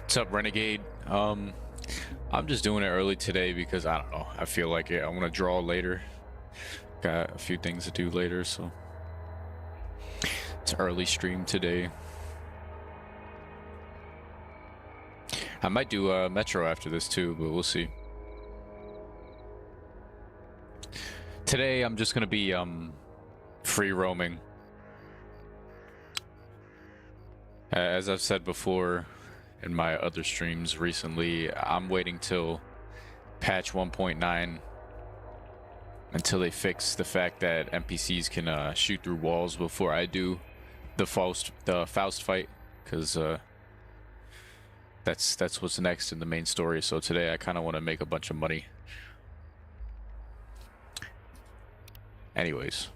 What's up, Renegade? I'm just doing it early today because I don't know. I feel like it. I want to draw later. Got a few things to do later, so it's early stream today. I might do Metro after this too, but we'll see. Today I'm just gonna be free roaming. As I've said before in my other streams recently, I'm waiting till patch 1.9 until they fix the fact that NPCs can shoot through walls before I do the Faust fight, because that's what's next in the main story. So today I kind of want to make a bunch of money. Anyways,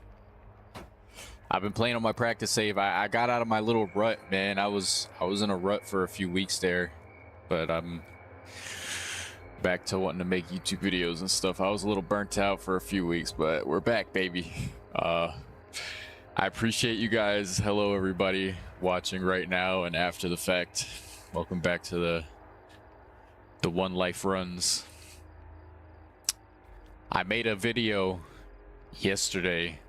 I've been playing on my practice save. I got out of my little rut, man. I was in a rut for a few weeks there, but I'm back to wanting to make YouTube videos and stuff. I was a little burnt out for a few weeks, but we're back, baby. I appreciate you guys. Hello, everybody watching right now and after the fact. Welcome back to the One Life Runs. I made a video yesterday.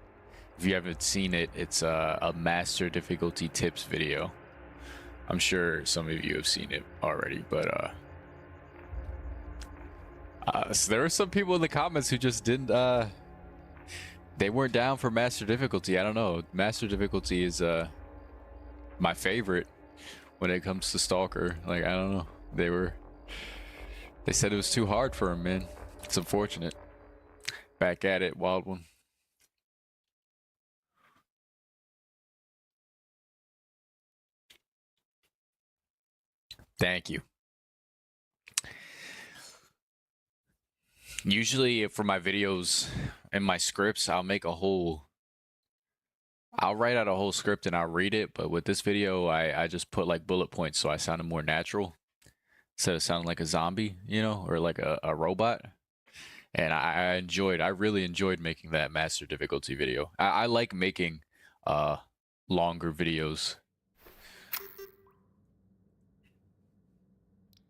If you haven't seen it, it's a master difficulty tips video. I'm sure some of you have seen it already, but so there were some people in the comments who just didn't they weren't down for master difficulty. I don't know. Master difficulty is my favorite when it comes to Stalker. Like, I don't know. They said it was too hard for him, man. It's unfortunate. Back at it, Wild One. Thank you. Usually for my videos and my scripts, I'll write out a whole script and I'll read it. But with this video, I just put like bullet points so I sounded more natural instead of sounding like a zombie, you know, or like a robot. And I really enjoyed making that master difficulty video. I like making longer videos.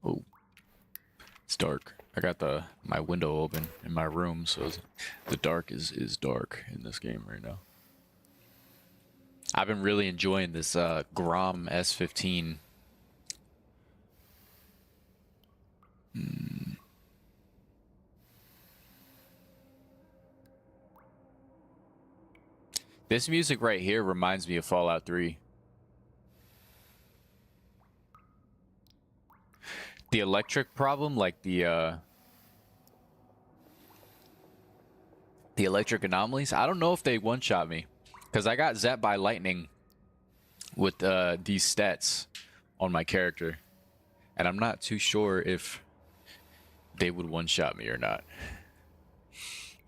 Oh, it's dark. I got my window open in my room, so the dark is dark in this game right now. I've been really enjoying this Grom S15. This music right here reminds me of Fallout 3. The electric problem, like the electric anomalies, I don't know if they one-shot me, because I got zapped by lightning with these stats on my character, and I'm not too sure if they would one-shot me or not.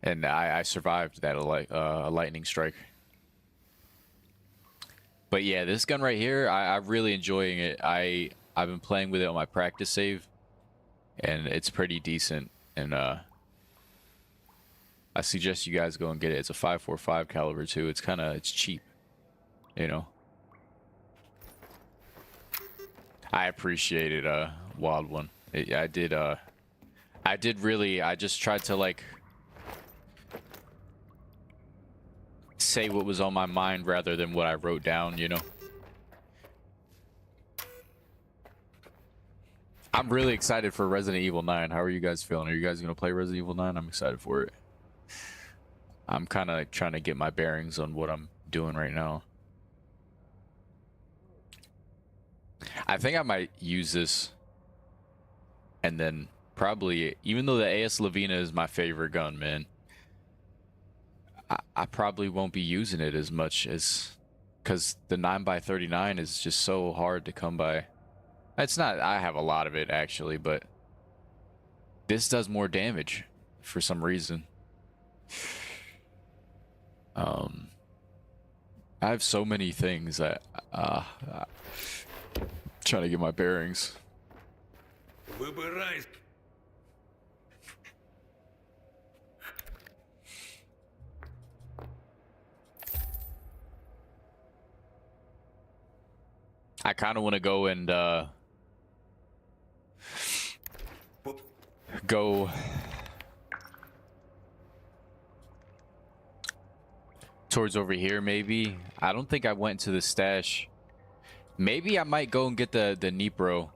And I survived that lightning strike. But yeah, this gun right here, I'm really enjoying it. I've been playing with it on my practice save, and it's pretty decent. And I suggest you guys go and get it. It's a 5.45 caliber too. It's cheap, you know. I appreciate it, Wild One. I just tried to like say what was on my mind rather than what I wrote down, you know. I'm really excited for Resident Evil 9. How are you guys feeling? Are you guys gonna play Resident Evil 9? I'm excited for it. I'm kind of trying to get my bearings on what I'm doing right now. I think I might use this, and then probably, even though the AS Lavina is my favorite gun, man, I probably won't be using it as much as, because the 9x39 is just so hard to come by. It's not, I have a lot of it actually, but this does more damage for some reason. I have so many things that trying to get my bearings. I kind of want to go and go towards over here maybe. I don't think I went to the stash. Maybe I might go and get the Nipro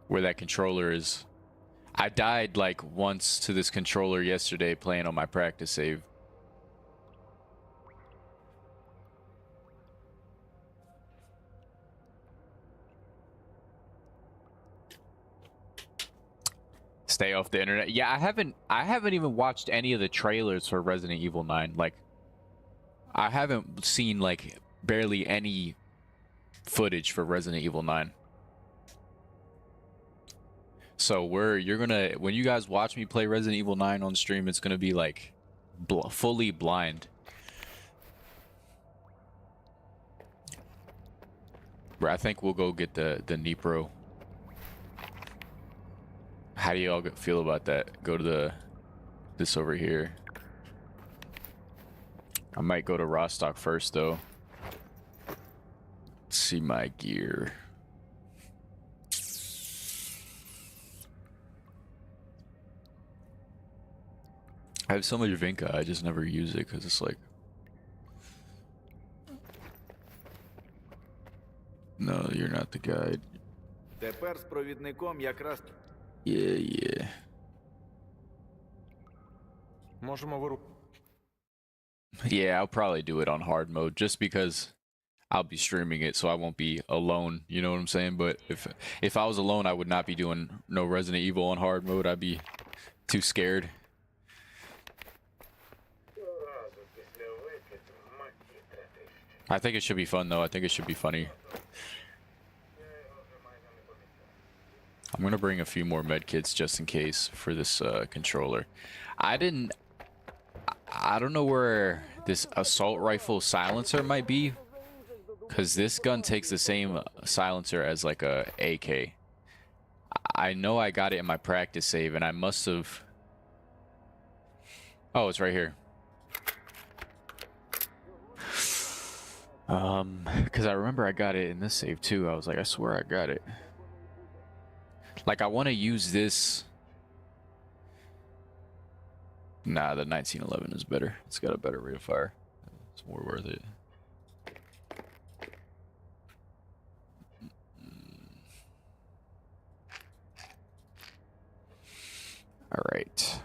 where that controller is. I died like once to this controller yesterday playing on my practice save. Stay off the internet. Yeah, I haven't even watched any of the trailers for Resident Evil 9. Like, I haven't seen like barely any footage for Resident Evil 9. So you're gonna, when you guys watch me play Resident Evil 9 on stream, it's gonna be like fully blind. I think we'll go get the Nipro. How do y'all feel about that? Go to this over here. I might go to Rostock first though. Let's see my gear. I have so much Vinca, I just never use it because it's like, no, you're not the guide. Тепер з провідником якраз. Yeah. Можемо виру. Yeah, I'll probably do it on hard mode just because I'll be streaming it, so I won't be alone. You know what I'm saying? But if I was alone, I would not be doing no Resident Evil on hard mode. I'd be too scared. I think it should be fun though. I think it should be funny. I'm gonna bring a few more med kits just in case for this controller. I don't know where this assault rifle silencer might be, because this gun takes the same silencer as like a AK. I know I got it in my practice save, and I must have. Oh, it's right here. Because I remember I got it in this save too. I was like, I swear I got it. Like, I want to use this. Nah, the 1911 is better. It's got a better rate of fire. It's more worth it. All right.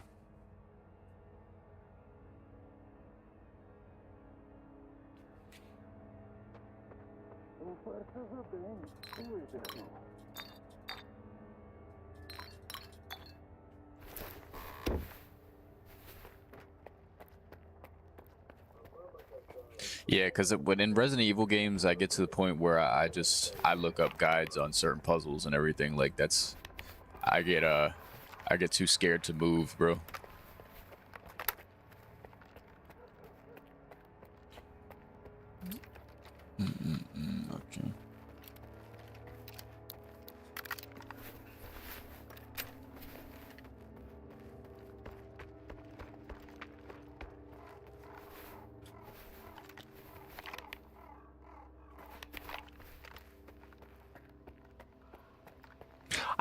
Yeah, because when in Resident Evil games, I get to the point where I look up guides on certain puzzles and everything. Like, I get too scared to move, bro.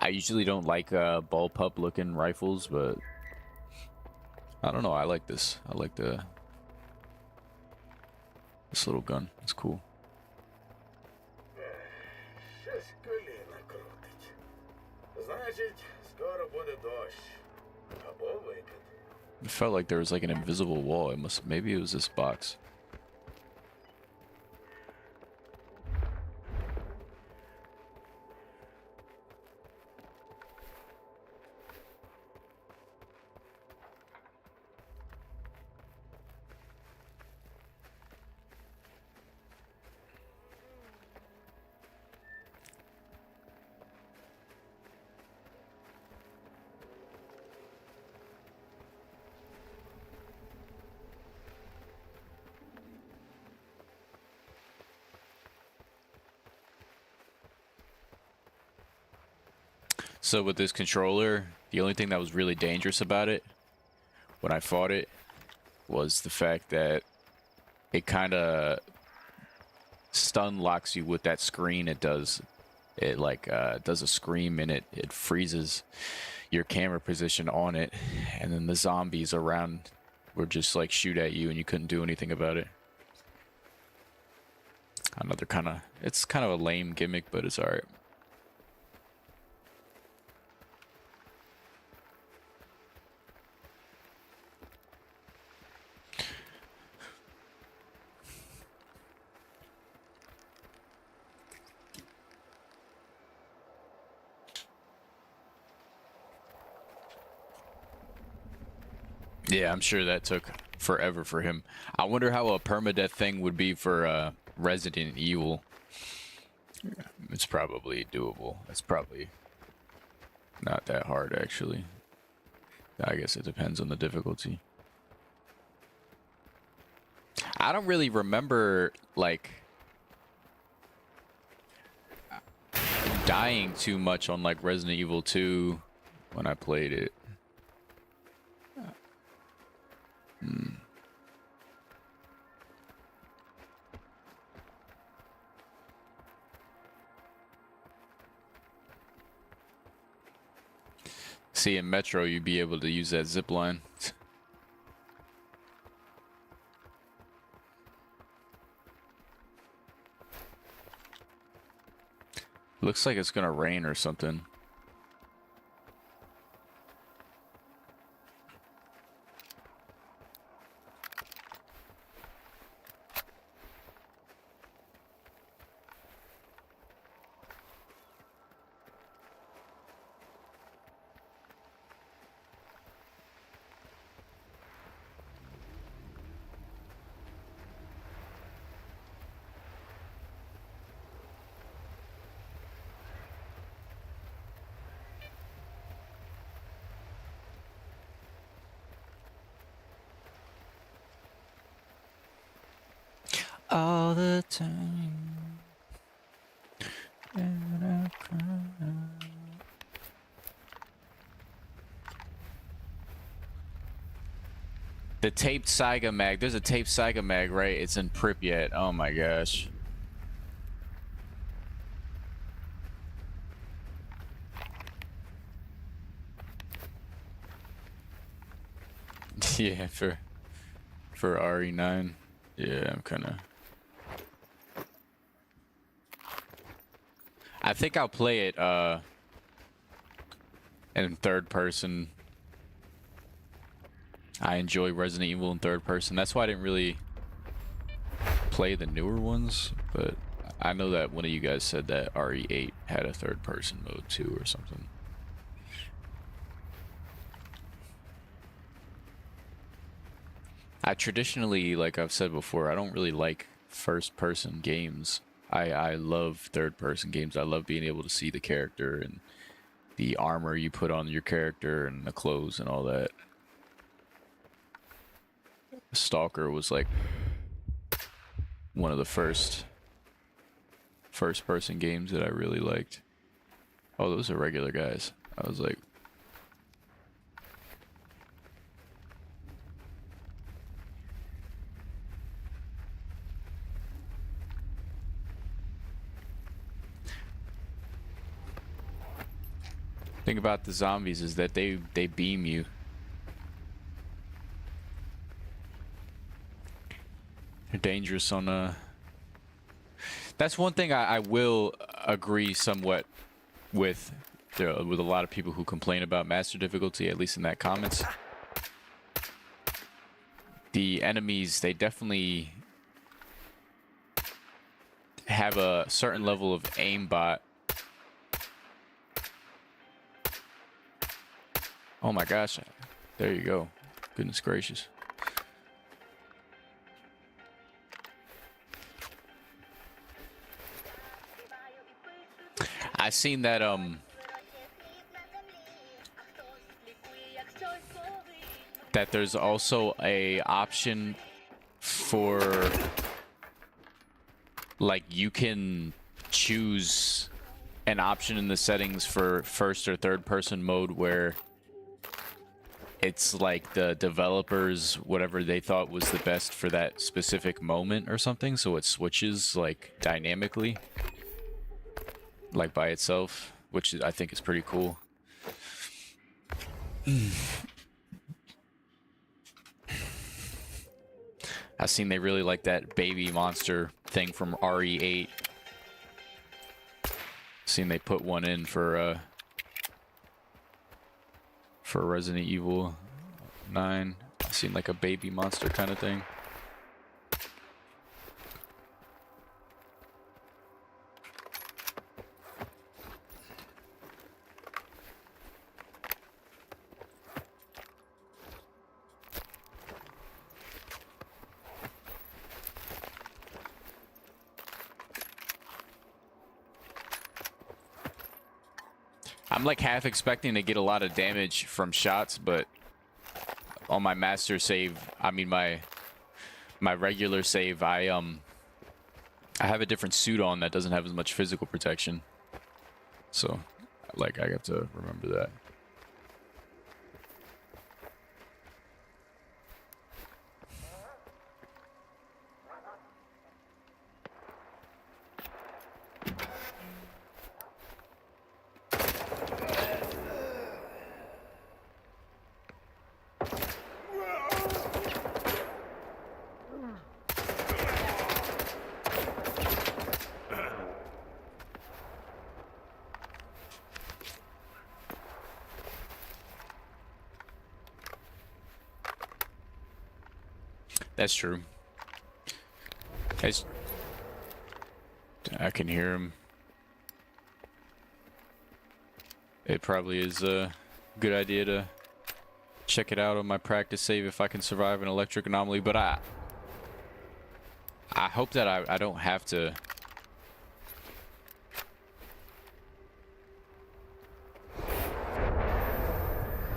I usually don't like bullpup looking rifles, but I don't know. I like this. I like this little gun. It's cool. Щось коліна крутить. Значить, скоро буде дощ. Або викид. It felt like there was like an invisible wall. Maybe it was this box. So with this controller, the only thing that was really dangerous about it when I fought it was the fact that it kind of stun locks you with that screen it does. It like does a scream and it freezes your camera position on it, and then the zombies around would just like shoot at you and you couldn't do anything about it. Another it's kind of a lame gimmick, but it's alright. Yeah, I'm sure that took forever for him. I wonder how a permadeath thing would be for Resident Evil. It's probably doable. It's probably not that hard, actually. I guess it depends on the difficulty. I don't really remember, like, dying too much on, like, Resident Evil 2 when I played it. See, in Metro, you'd be able to use that zip line. Looks like it's gonna rain or something. All the time. And I cry. The taped Saiga mag. There's a taped Saiga mag, right? It's in Pripyat. Oh my gosh. Yeah, for RE9. Yeah, I'm kind of. I think I'll play it in third person. I enjoy Resident Evil in third person. That's why I didn't really play the newer ones, but I know that one of you guys said that RE8 had a third person mode too or something. I traditionally, like I've said before, I don't really like first person games. I love third person games. I love being able to see the character and the armor you put on your character and the clothes and all that. Stalker was like one of the first person games that I really liked. Oh, those are regular guys. I was like, Thing about the zombies is that they beam you. They're dangerous on That's one thing I will agree somewhat with a lot of people who complain about master difficulty, at least in that comments. The enemies, they definitely have a certain level of aimbot. Oh my gosh, there you go. Goodness gracious. I seen that that there's also a option for, like, you can choose an option in the settings for first or third person mode where it's like the developers, whatever they thought was the best for that specific moment or something, so it switches like dynamically, like by itself, which I think is pretty cool. I seen they really like that baby monster thing from RE8. Seen they put one in for Resident Evil 9. I seen like a baby monster kind of thing. I'm like half expecting to get a lot of damage from shots, but on my master save, I mean my regular save, I have a different suit on that doesn't have as much physical protection. So like I have to remember that. That's true. I can hear him. It probably is a good idea to check it out on my practice save if I can survive an electric anomaly, but I hope that I don't have to.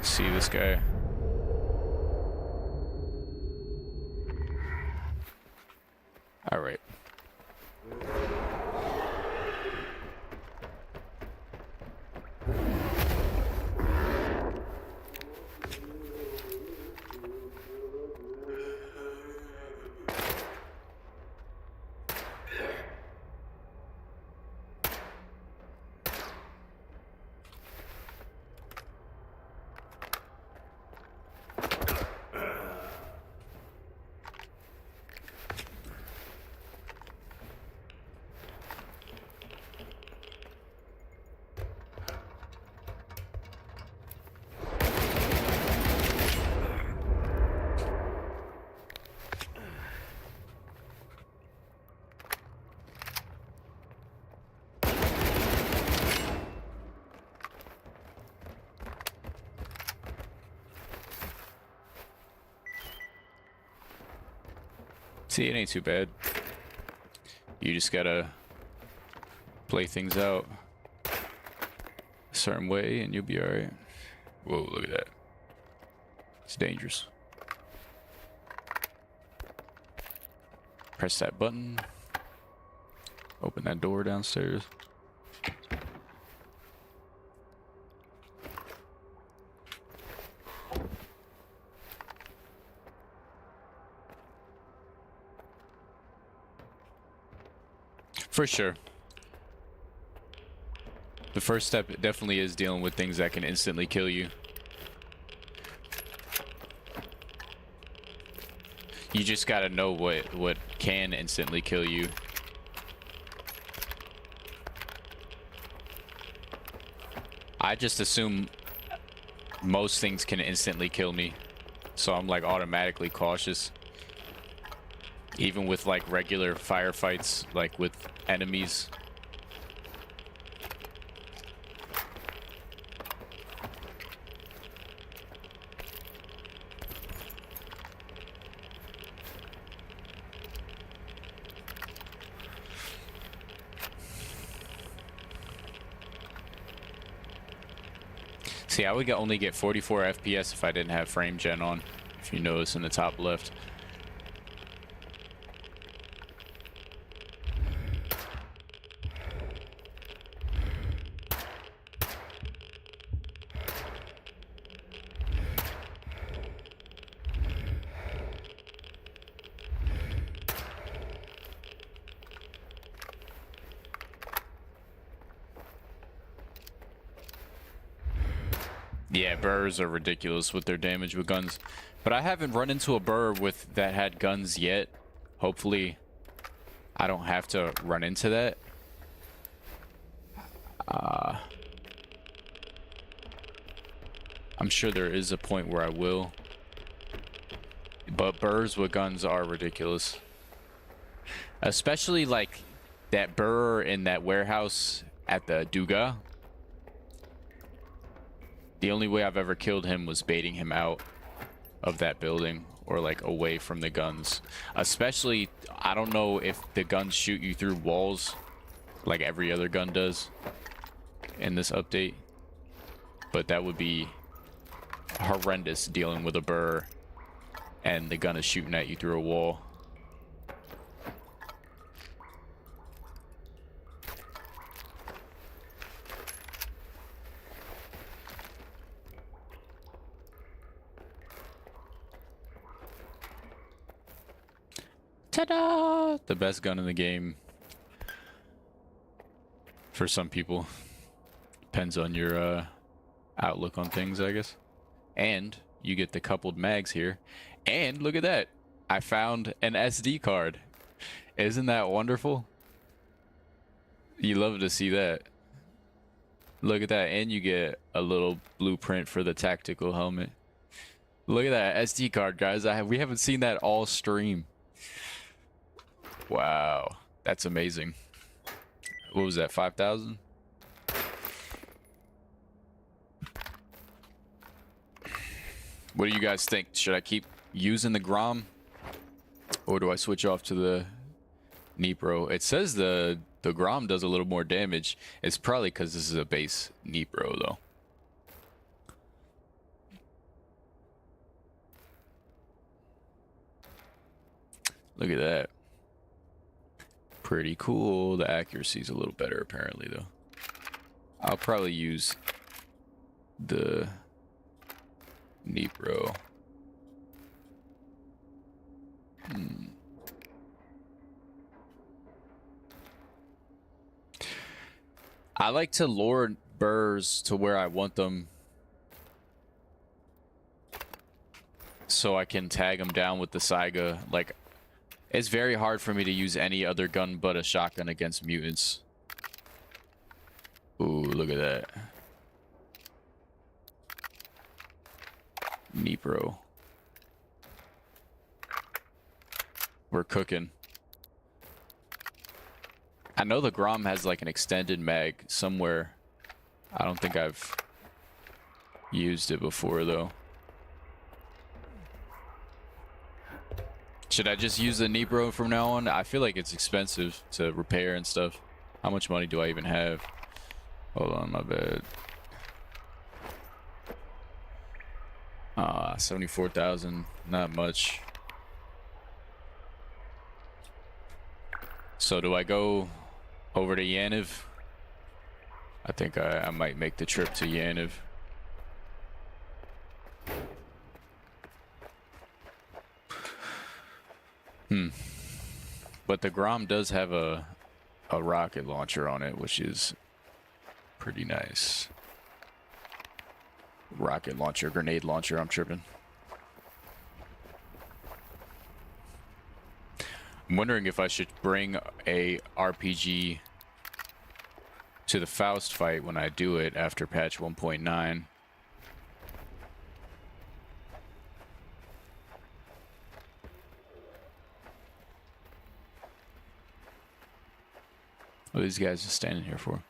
See this guy. All right. See, it ain't too bad. You just gotta play things out a certain way and you'll be alright. Whoa, look at that. It's dangerous. Press that button. Open that door downstairs. For sure. The first step definitely is dealing with things that can instantly kill you. You just gotta know what can instantly kill you. I just assume most things can instantly kill me, so I'm like automatically cautious. Even with like regular firefights, like with enemies. See, I would only get 44 FPS if I didn't have frame gen on, if you notice in the top left. Yeah, burrs are ridiculous with their damage with guns. But I haven't run into a burr with that had guns yet. Hopefully, I don't have to run into that. I'm sure there is a point where I will. But burrs with guns are ridiculous. Especially like that burr in that warehouse at the Duga. The only way I've ever killed him was baiting him out of that building or like away from the guns. Especially, I don't know if the guns shoot you through walls like every other gun does in this update. But that would be horrendous dealing with a burr and the gun is shooting at you through a wall. Ta-da! The best gun in the game. For some people. Depends on your outlook on things, I guess. And you get the coupled mags here. And look at that. I found an SD card. Isn't that wonderful? You love to see that. Look at that. And you get a little blueprint for the tactical helmet. Look at that SD card, guys. We haven't seen that all stream. Wow, that's amazing. What was that, 5,000? What do you guys think? Should I keep using the Grom? Or do I switch off to the Nipro? It says the Grom does a little more damage. It's probably because this is a base Nipro, though. Look at that. Pretty cool. The accuracy's a little better apparently though. I'll probably use the Nipro. I like to lure burrs to where I want them so I can tag them down with the Saiga. Like, it's very hard for me to use any other gun but a shotgun against mutants. Ooh, look at that. Nipro. We're cooking. I know the Grom has like an extended mag somewhere. I don't think I've used it before though. Should I just use the Nipro from now on? I feel like it's expensive to repair and stuff. How much money do I even have? Hold on, my bad. 74,000, not much. So do I go over to Yaniv? I think I might make the trip to Yaniv. But the Grom does have a rocket launcher on it, which is Pretty nice. Rocket launcher, grenade launcher, I'm tripping. I'm wondering if I should bring a RPG to the Faust fight when I do it after patch 1.9. What are these guys just standing here for?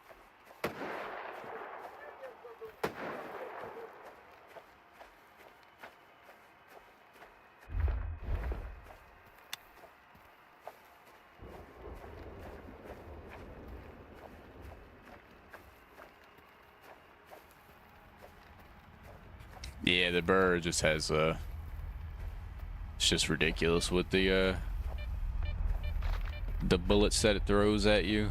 Yeah, the bird just has it's just ridiculous with the bullets that it throws at you.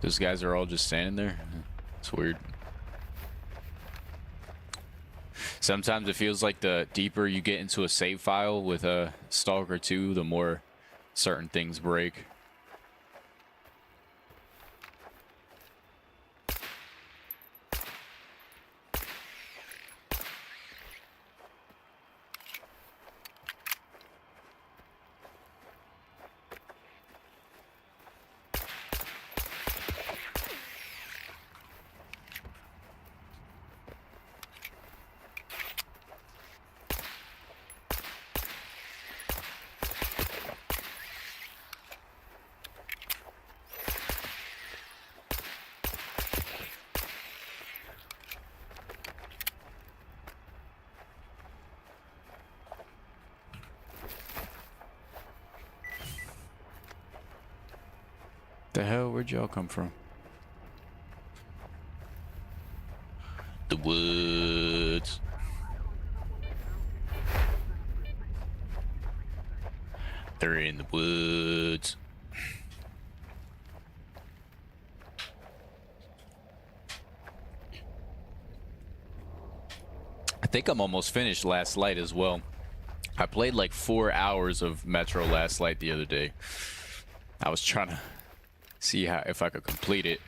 Those guys are all just standing there. It's weird. Sometimes it feels like the deeper you get into a save file with a Stalker 2, the more certain things break. The hell? Where'd y'all come from? The woods. They're in the woods. I think I'm almost finished Last Light as well. I played like 4 hours of Metro Last Light the other day. I was trying to see if I could complete it.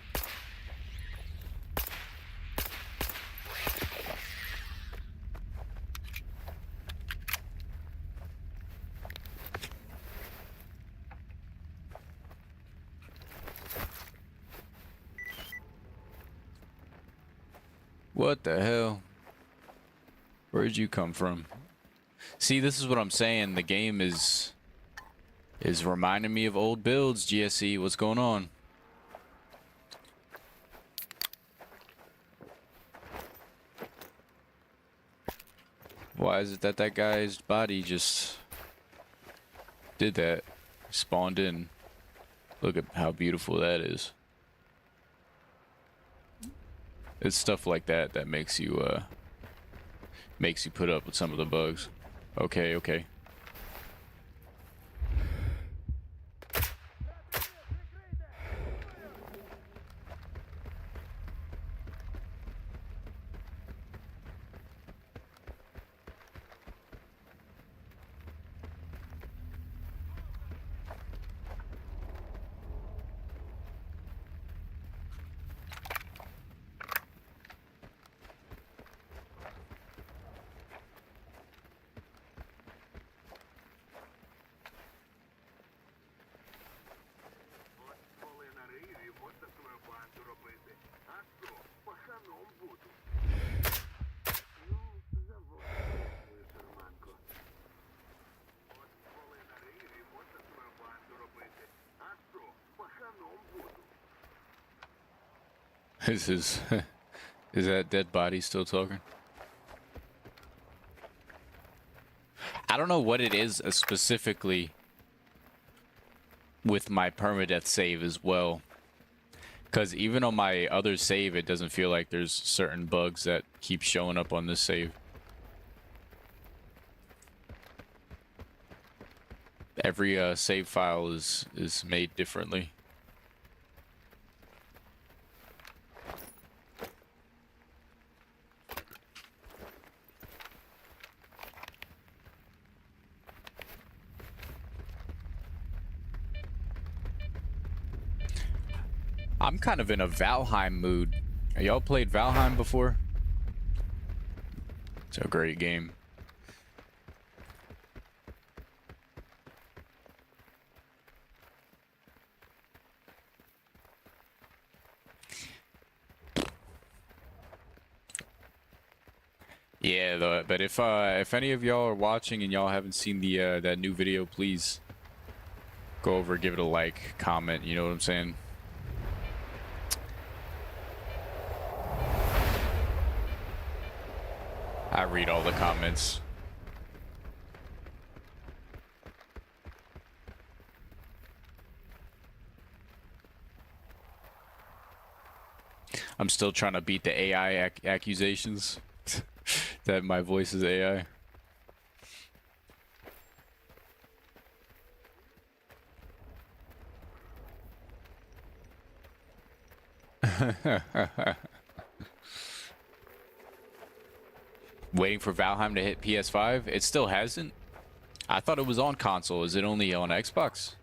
What the hell? Where'd you come from? See, this is what I'm saying. The game is reminding me of old builds. GSE, what's going on? Why is it that that guy's body just did that? Spawned in. Look at how beautiful that is. It's stuff like that that makes you put up with some of the bugs. Okay, okay. Is that dead body still talking? I don't know what it is specifically with my permadeath save as well. Because even on my other save, it doesn't feel like there's certain bugs that keep showing up on this save. Every save file is made differently. kind of in a Valheim mood. Y'all played Valheim before? It's a great game. Yeah, but if any of y'all are watching and y'all haven't seen the that new video, please go over, give it a like, comment, you know what I'm saying? I read all the comments. I'm still trying to beat the AI accusations that my voice is AI. Waiting for Valheim to hit PS5? It still hasn't? I thought it was on console. Is it only on Xbox?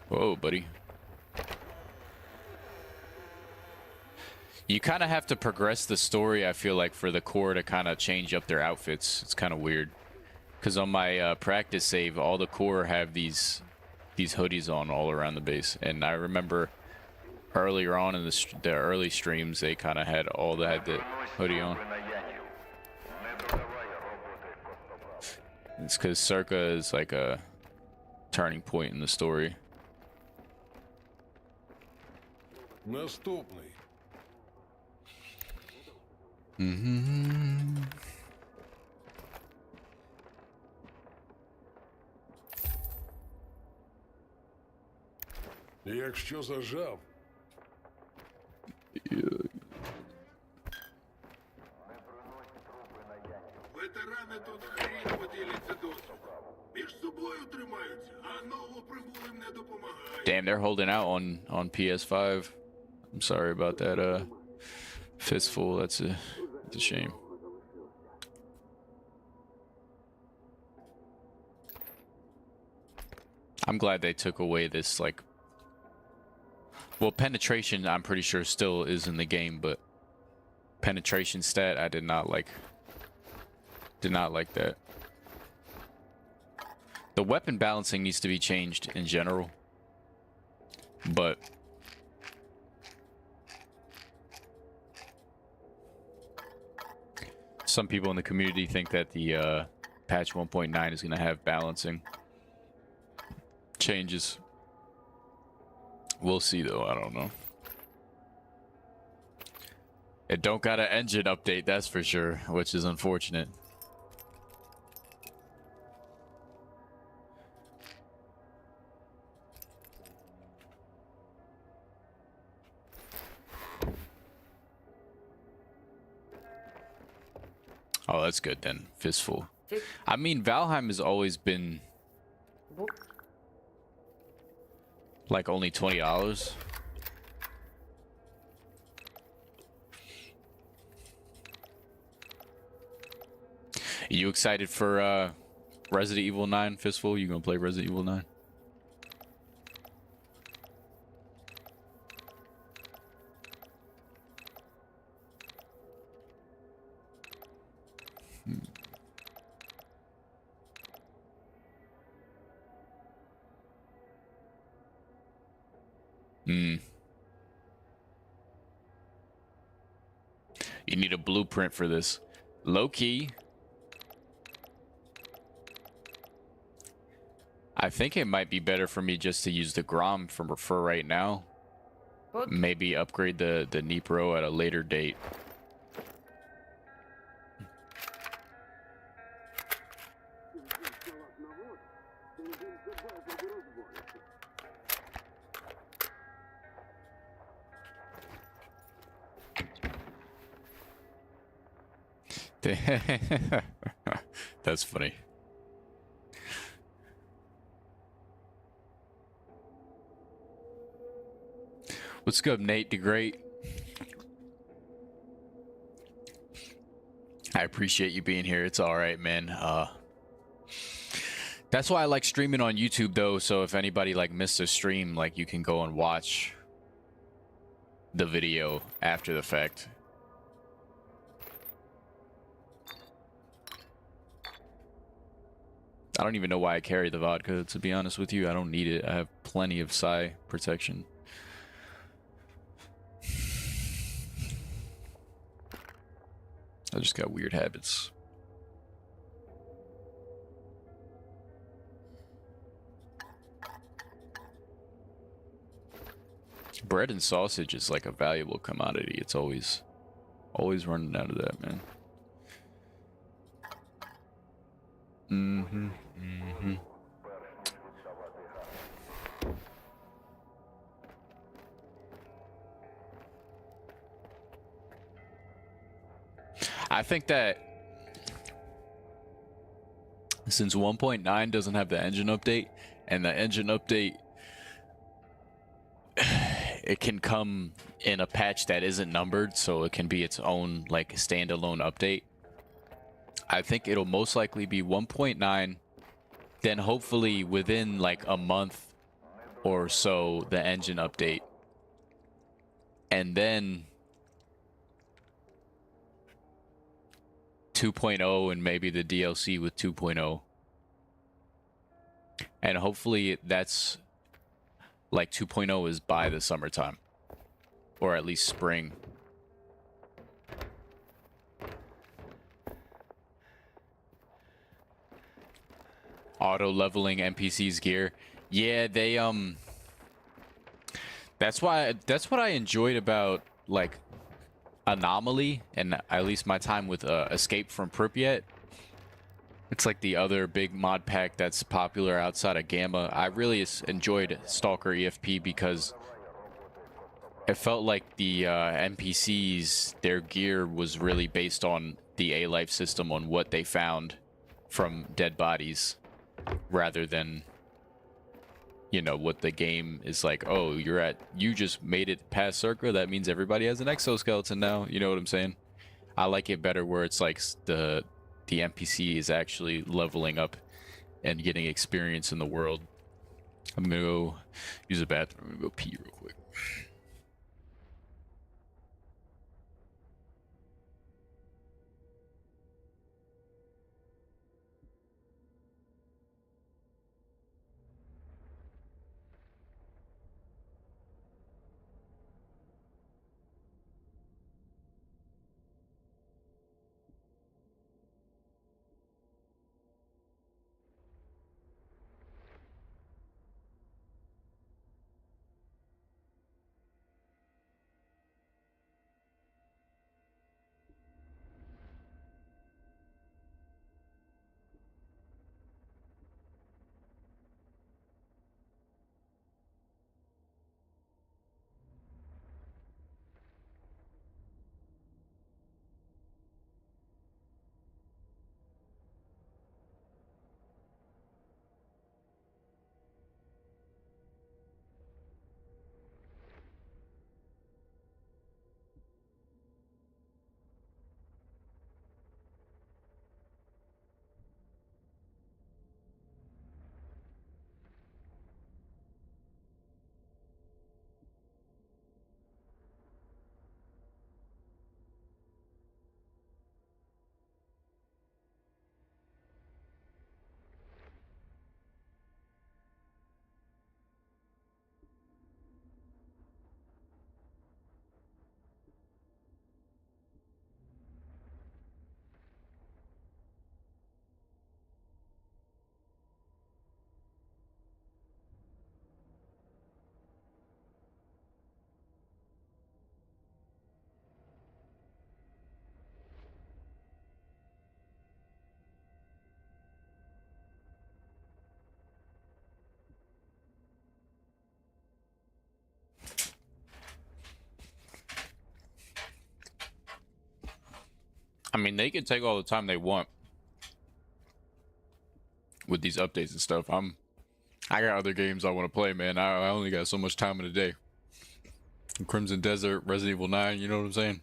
Whoa, buddy. You kind of have to progress the story, I feel like, for the core to kind of change up their outfits. It's kind of weird. Because on my practice save, all the core have these hoodies on all around the base. And I remember earlier on in the early streams, they kind of had the hoodie on. It's because S.T.A.L.K.E.R is like a turning point in the story. Наступний. Якщо зажав, Ветерани тут хрін поділяться досвідом. Між собою тримаються, а новоприбулим не допомагають. Damn, they're holding out on PS5. I'm sorry about that, Fistful. That's a shame. I'm glad they took away this, like, well, penetration, I'm pretty sure still is in the game, but penetration stat, I did not like that. The weapon balancing needs to be changed in general, but some people in the community think that the patch 1.9 is going to have balancing changes. We'll see, though. I don't know. It don't got an engine update, that's for sure, which is unfortunate. Oh, that's good then. Fistful. I mean, Valheim has always been like only $20. You excited for Resident Evil 9, Fistful? You gonna play Resident Evil 9? You need a blueprint for this. Low-key, I think it might be better for me just to use the Grom for right now. Maybe upgrade the Nipro at a later date. That's funny. What's good, Nate the Great? I appreciate you being here. It's all right, man. That's why I like streaming on YouTube though, so if anybody like missed a stream, like you can go and watch the video after the fact. I don't even know why I carry the vodka, to be honest with you. I don't need it. I have plenty of psi protection. I just got weird habits. Bread and sausage is like a valuable commodity. It's always running out of that, man. I think that since 1.9 doesn't have the engine update, and the engine update, it can come in a patch that isn't numbered, so it can be its own like standalone update. I think it'll most likely be 1.9, then hopefully within like a month or so the engine update, and then 2.0 and maybe the DLC with 2.0. And hopefully that's like 2.0 is by the summertime, or at least spring. Auto leveling NPCs gear. Yeah, they that's what I enjoyed about like Anomaly, and at least my time with Escape from Pripyat. It's like the other big mod pack that's popular outside of Gamma. I really enjoyed Stalker EFP because it felt like the NPCs, their gear was really based on the A-Life system, on what they found from dead bodies, rather than, you know, what the game is like. Oh, you just made it past Circa, that means everybody has an exoskeleton now. You know what I'm saying? I like it better where it's like the NPC is actually leveling up and getting experience in the world. I'm gonna go use the bathroom. I'm gonna go pee real quick. I mean, they can take all the time they want with these updates and stuff. I got other games I want to play, man. I only got so much time in a day. Crimson Desert, Resident Evil 9, you know what I'm saying?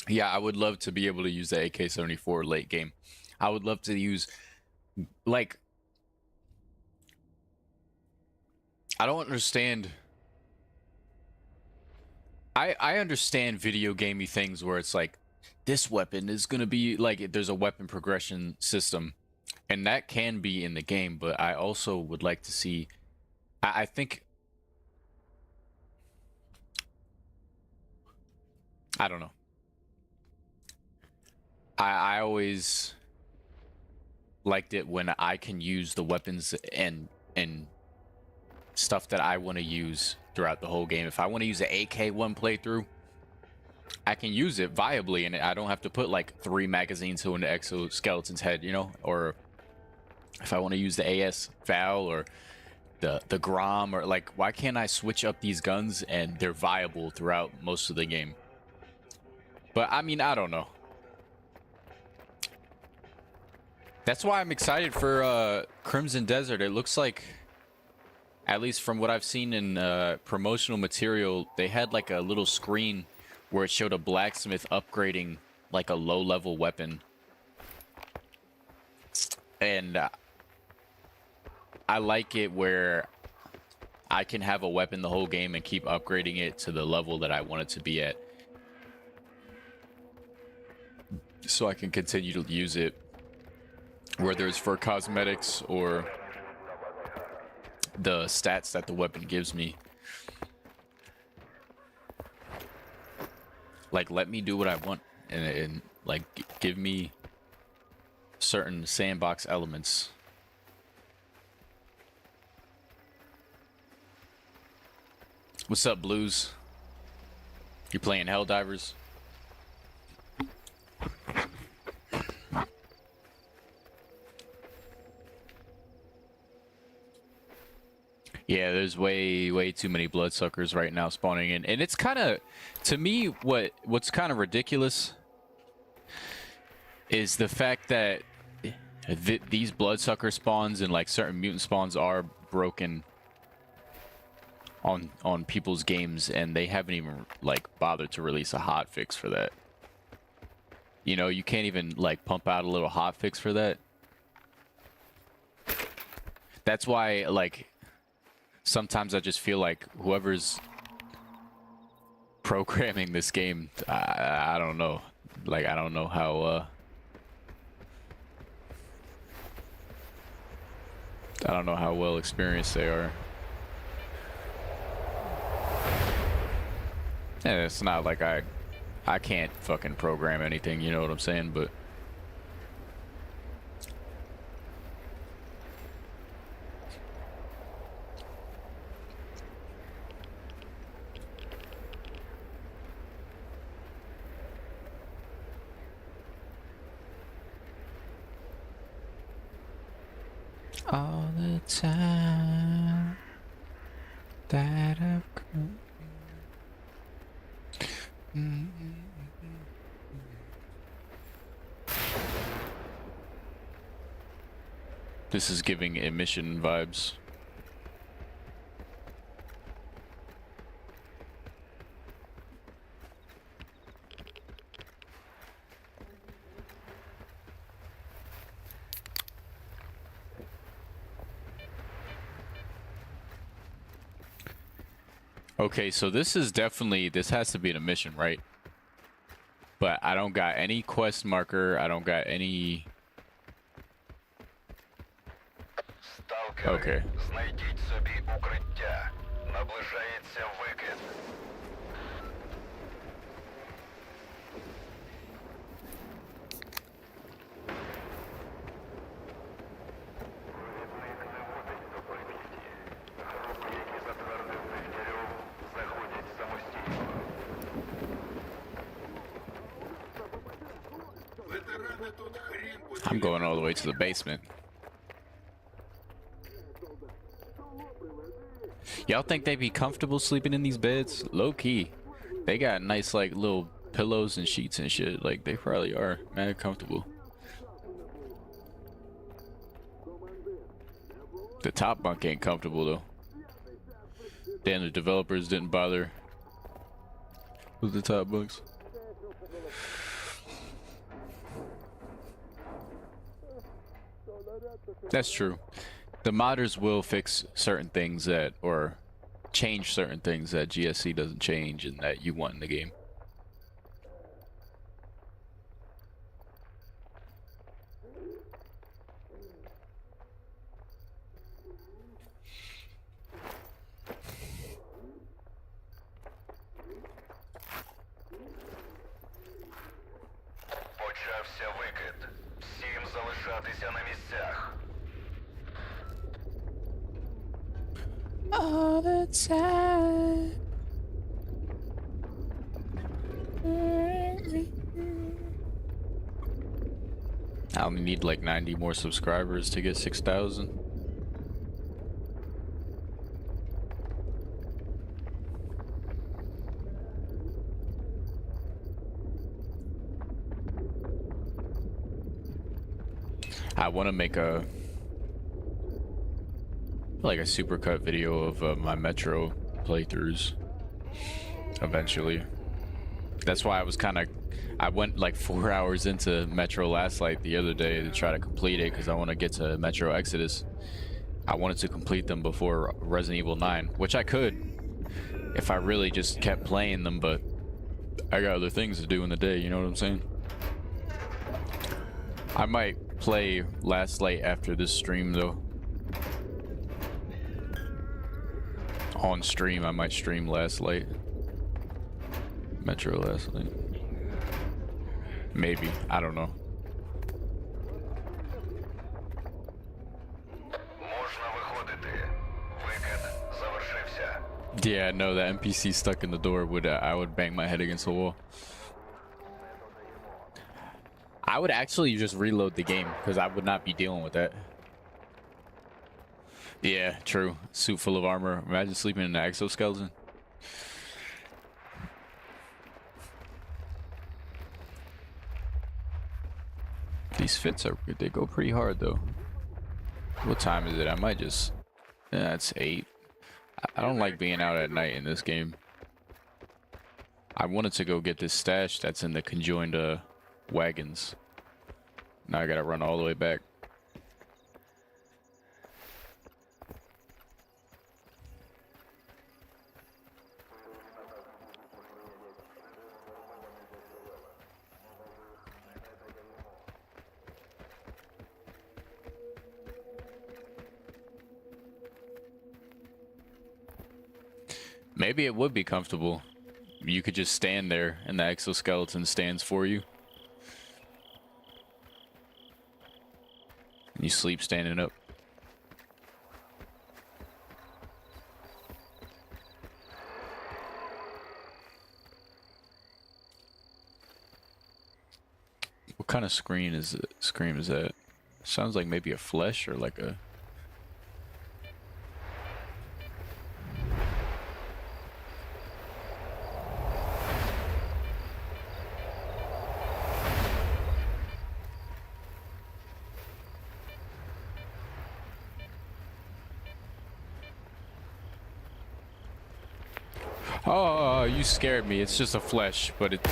Yeah, I would love to be able to use the AK-74 late game. I would love to use, like, I don't understand. I understand video gamey things where it's like, this weapon is going to be, like, there's a weapon progression system. And that can be in the game, but I also would like to see, I think, I don't know. I always liked it when I can use the weapons and stuff that I want to use throughout the whole game. If I want to use the AK one playthrough, I can use it viably, and I don't have to put like 3 magazines to an exoskeleton's head, you know? Or if I want to use the S.T.A.L.K.E.R or the Grom, or like, why can't I switch up these guns and they're viable throughout most of the game? But I mean, I don't know. That's why I'm excited for Crimson Desert. It looks like, at least from what I've seen in promotional material, they had like a little screen where it showed a blacksmith upgrading like a low-level weapon. And I like it where I can have a weapon the whole game and keep upgrading it to the level that I want it to be at, so I can continue to use it, whether it's for cosmetics or the stats that the weapon gives me. Like, let me do what I want, and like, give me certain sandbox elements. What's up, Blues? You playing Helldivers? Yeah, there's way too many bloodsuckers right now spawning in, and it's kind of, to me, what's kind of ridiculous is the fact that these bloodsucker spawns and like certain mutant spawns are broken on people's games, and they haven't even like bothered to release a hotfix for that. You know, you can't even like pump out a little hotfix for that. That's why, like, sometimes I just feel like whoever's programming this game, I don't know. Like, I don't know how, I don't know how well experienced they are. And it's not like I can't fucking program anything, you know what I'm saying? But all the time that I've come. This is giving emission vibes. Okay, so this is definitely, this has to be an mission, right? But I don't got any quest marker. I don't got any. Okay. Знайдіть собі укриття. Наближається викид. Провідник не водить до примісті. Групи, які затвердив Дегтярьов, заходять самостійно. Ветерани тут хрін I'm going all the way to the basement. Y'all think they'd be comfortable sleeping in these beds? Low key. They got nice, like, little pillows and sheets and shit. Like, they probably are mad comfortable. The top bunk ain't comfortable, though. Damn, the developers didn't bother with the top bunks. That's true. The modders will fix certain things that, or change certain things that GSC doesn't change and that you want in the game. Почався викид. Всім залишатися на місцях. All the time. I only need like 90 more subscribers to get 6,000. I want to make a supercut video of my Metro playthroughs eventually. That's why I went like 4 hours into Metro Last Light the other day to try to complete it because I want to get to Metro Exodus. I wanted to complete them before Resident Evil 9, which I could if I really just kept playing them, but I got other things to do in the day, you know what I'm saying? I might play Last Light after this stream though. On stream, I might stream Last Light. Metro Last Light. Maybe, I don't know. Можна виходити. Викид завершився. Yeah, no, the NPC stuck in the door would I would bang my head against the wall. I would actually just reload the game because I would not be dealing with that. Yeah, true. Suit full of armor. Imagine sleeping in an exoskeleton. These fits they go pretty hard though. What time is it? I might just, yeah, it's 8. I don't like being out at night in this game. I wanted to go get this stash that's in the conjoined wagons. Now I gotta run all the way back. Maybe it would be comfortable. You could just stand there and the exoskeleton stands for you. And you sleep standing up. What kind of scream is that? Sounds like maybe a flesh or like a... Oh, you scared me. It's just a flesh, but it...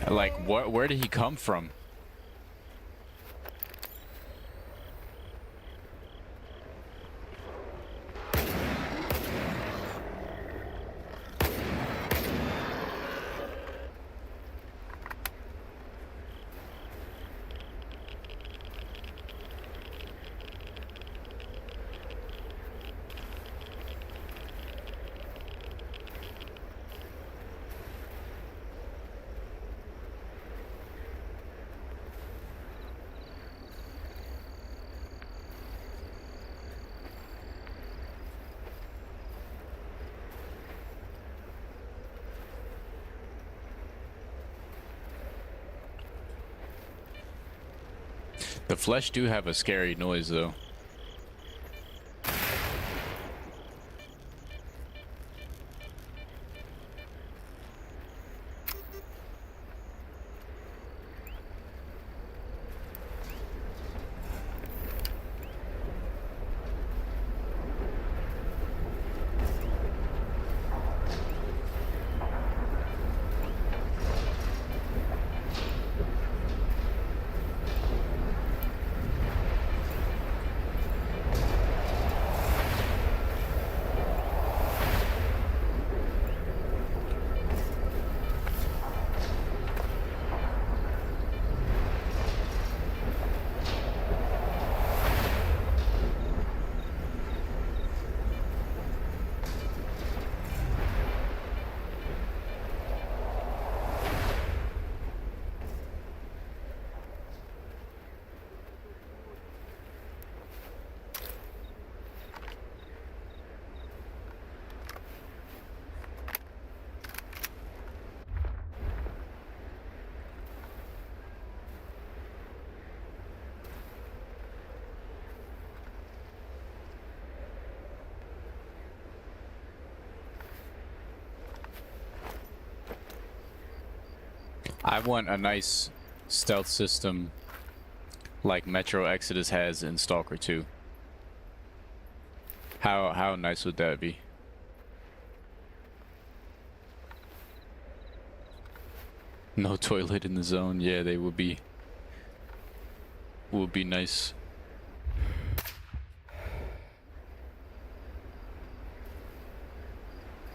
Like, what? Where did he come from? The flesh do have a scary noise, though. I want a nice stealth system like Metro Exodus has in Stalker 2. How nice would that be? No toilet in the zone. Yeah, they would be nice.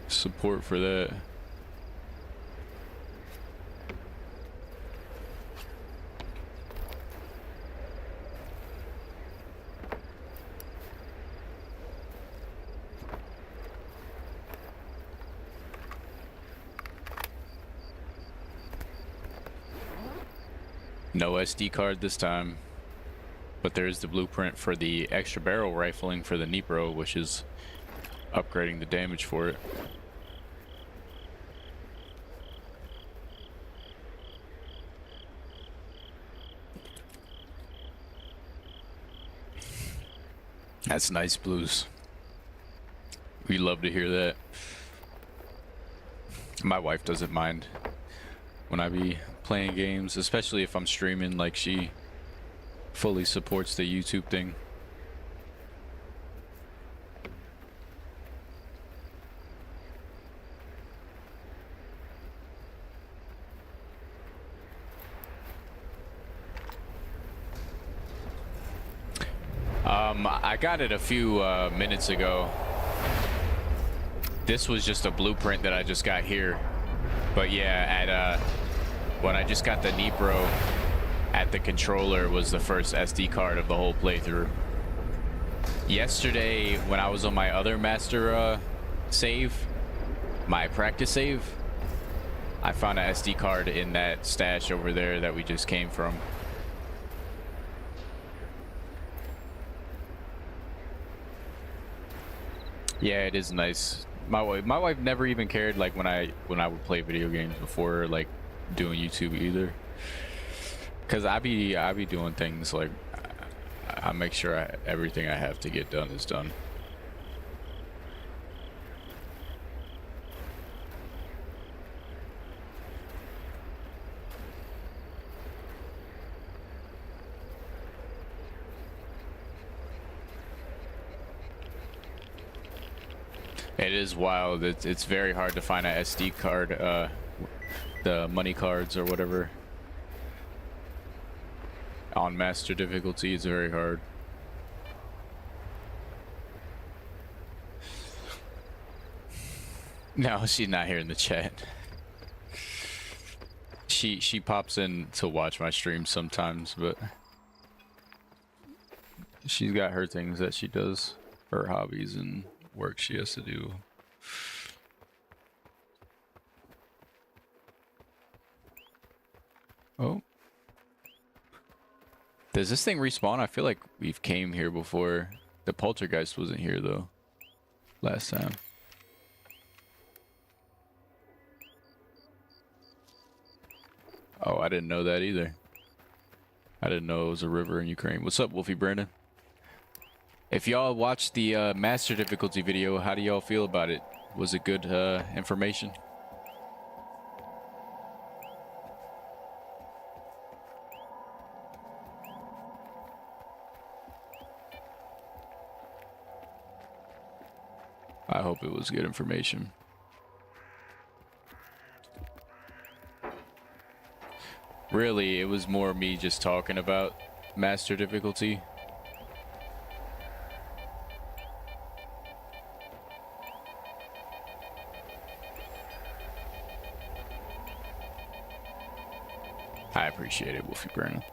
Support for that. No SD card this time, but there's the blueprint for the extra barrel rifling for the Nipro, which is upgrading the damage for it. That's nice, Blues. We love to hear that. My wife doesn't mind when I be playing games, especially if I'm streaming. Like, she fully supports the YouTube thing. I got it a few minutes ago. This was just a blueprint that I just got here. But yeah, at when I just got the Nipro at the controller was the first SD card of the whole playthrough. Yesterday, when I was on my other master save, my practice save, I found an SD card in that stash over there that we just came from. Yeah, it is nice. My wife never even cared like when I would play video games before like doing YouTube either. Cause I be doing things like I make sure everything I have to get done is done. It is wild. It's very hard to find an SD card, the money cards or whatever. On master difficulty, it's very hard. No, she's not here in the chat. She pops in to watch my streams sometimes, but she's got her things that she does, her hobbies and work she has to do. Oh. Does this thing respawn? I feel like we've came here before. The poltergeist wasn't here though last time. Oh, I didn't know that either. I didn't know it was a river in Ukraine. What's up, Wolfie Brandon? If y'all watched the master difficulty video, how do y'all feel about it? Was it good information? I hope it was good information. Really, it was more me just talking about master difficulty. I appreciate it, Wolfie Brandon.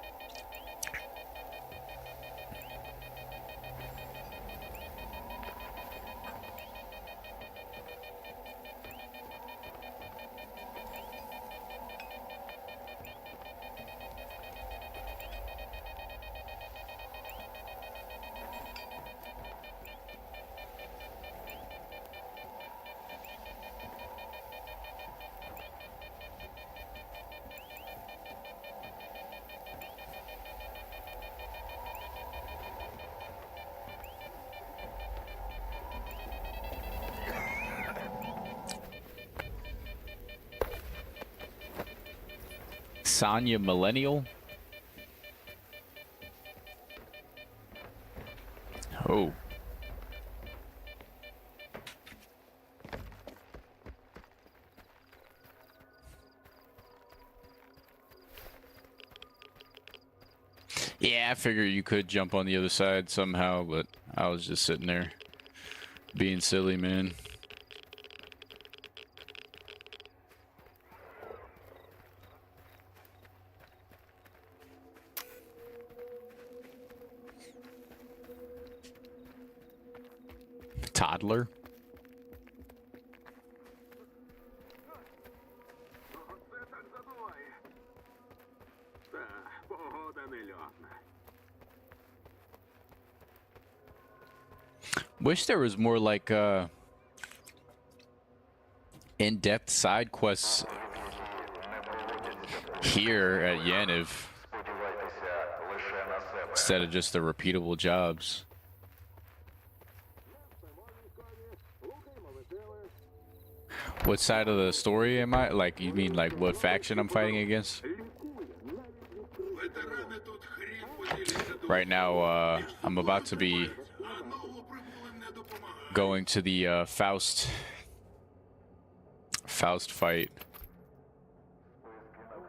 Sonya Millennial. Oh. Yeah, I figure you could jump on the other side somehow, but I was just sitting there being silly, man. Toddler. Оце так задуває. Та, погода нельотна. Wish there was more like in-depth side quests here at Yaniv Сподівайтеся лише на себе. instead of just the repeatable jobs. What side of the story am I? Like, you mean like what faction I'm fighting against? Ветерани тут хрін поділяться до Right now, I'm about to be а новоприбулим не допомагають. going to the Faust fight,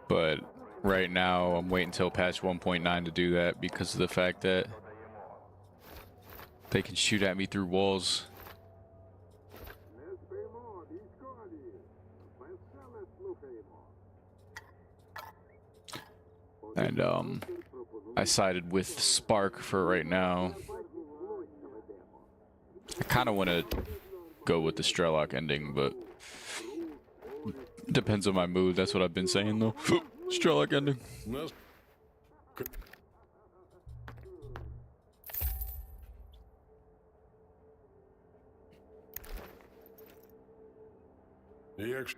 but right now I'm waiting until patch 1.9 to do that because of the fact that they can shoot at me through walls. Не спимо, військові. Веселе слухаємо. And I sided with Spark for right now. I kind of want to go with the S.T.A.L.K.E.R ending, but depends on my mood. That's what I've been saying though. S.T.A.L.K.E.R ending. Якщо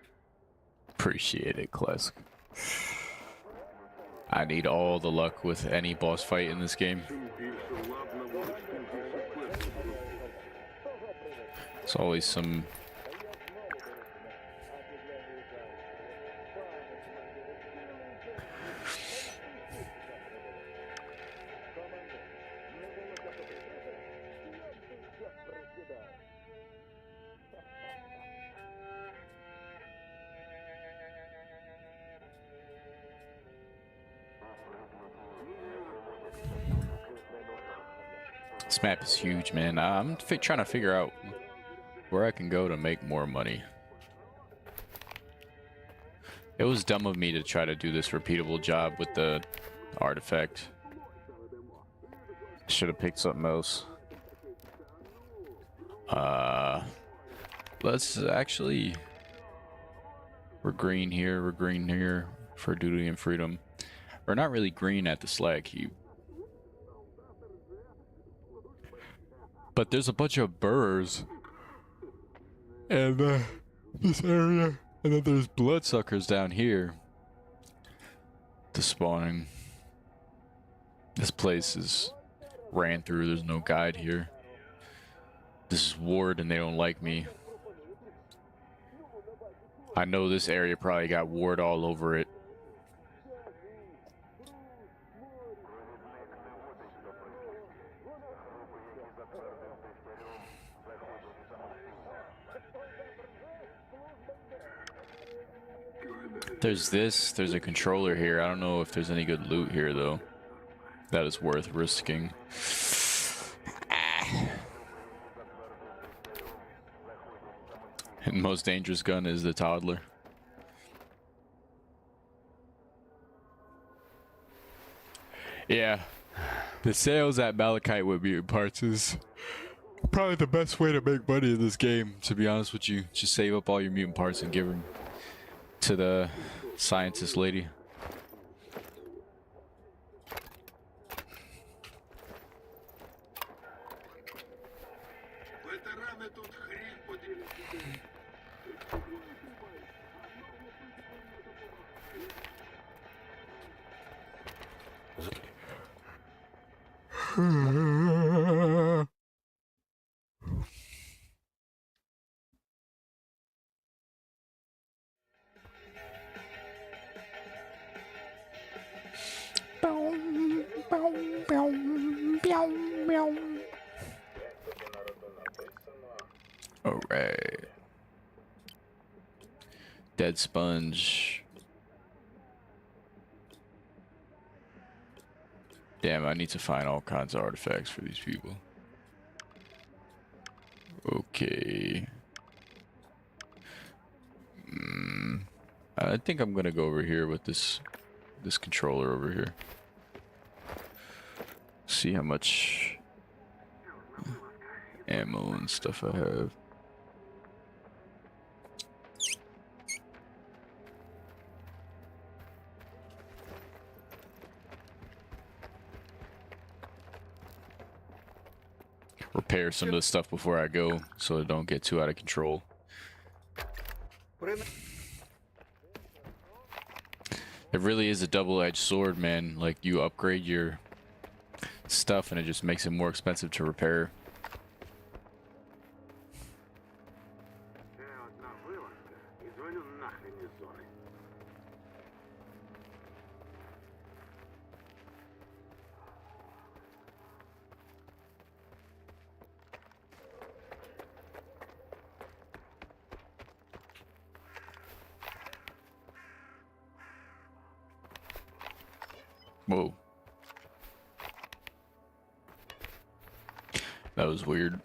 Appreciate it, Klesk. I need all the luck with any boss fight in this game. більше лап наводиш, тим більше квестів зробиш. It's always some This map is huge, man. I'm trying to figure out where I can go to make more money. It was dumb of me to try to do this repeatable job with the artifact. Should have picked something else. Let's actually... We're green here for duty and freedom. We're not really green at the S.T.A.L.K.E.R. But there's a bunch of burrs in this area, and then there's bloodsuckers down here. The spawning. This place is ran through. There's no guide here. This is Ward, and they don't like me. I know this area probably got Ward all over it. There's a controller here. I don't know if there's any good loot here though. That is worth risking. And most dangerous gun is the toddler. Yeah. The sales at Malachite with mutant parts is probably the best way to make money in this game, to be honest with you. Just save up all your mutant parts and give them to the scientist lady. Ветерани тут хрін поділяться. Dead sponge. Damn, I need to find all kinds of artifacts for these people. Okay. I think I'm gonna go over here with this controller over here. See how much ammo and stuff I have. Repair some of the stuff before I go so it don't get too out of control. It really is a double-edged sword, man. Like, you upgrade your stuff and it just makes it more expensive to repair. Одна вилазка і звалю нахрен із зони. Whoa. That was weird.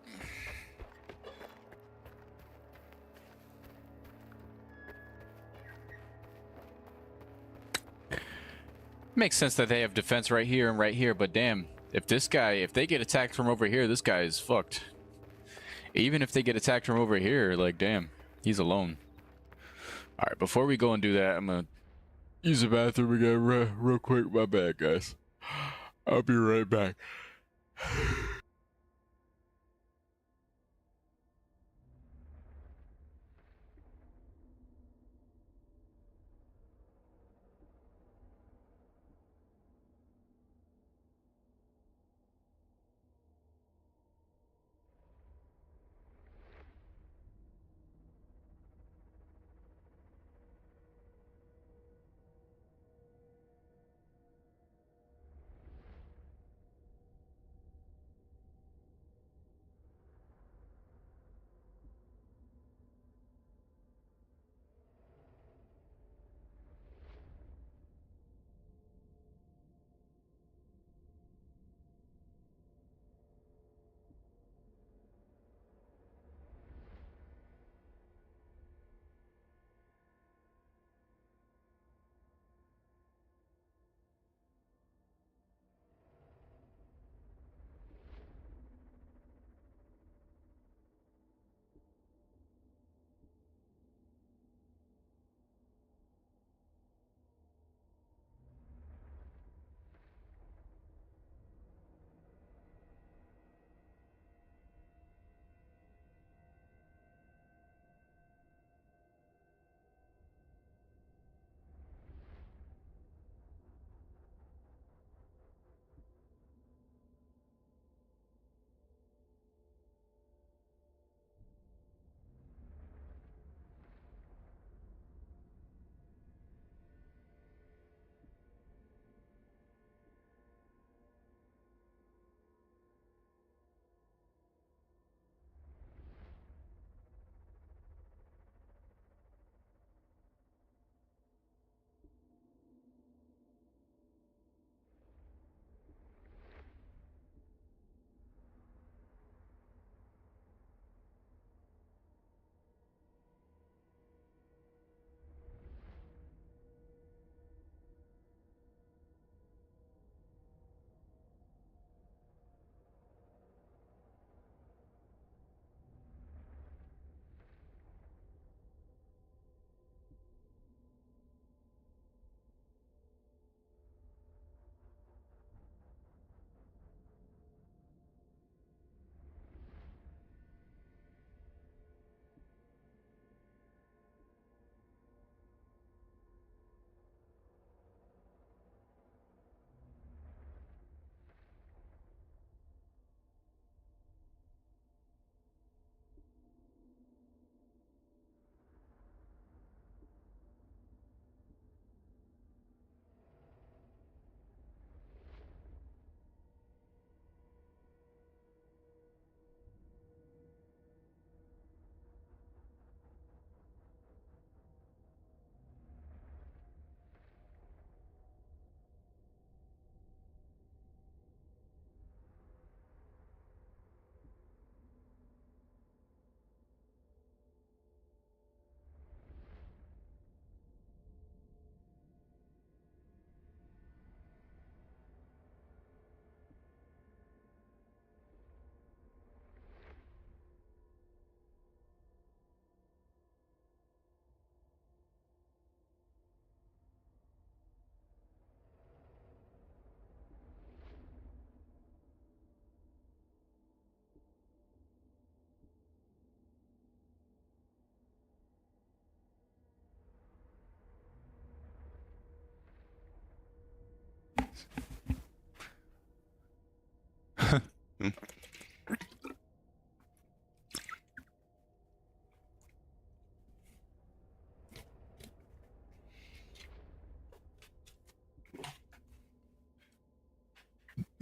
Makes sense that they have defense right here and right here, but damn, if they get attacked from over here, this guy is fucked. Even if they get attacked from over here, like, damn, he's alone. All right, before we go and do that, I'm gonna use the bathroom again real quick. My bad, guys. I'll be right back.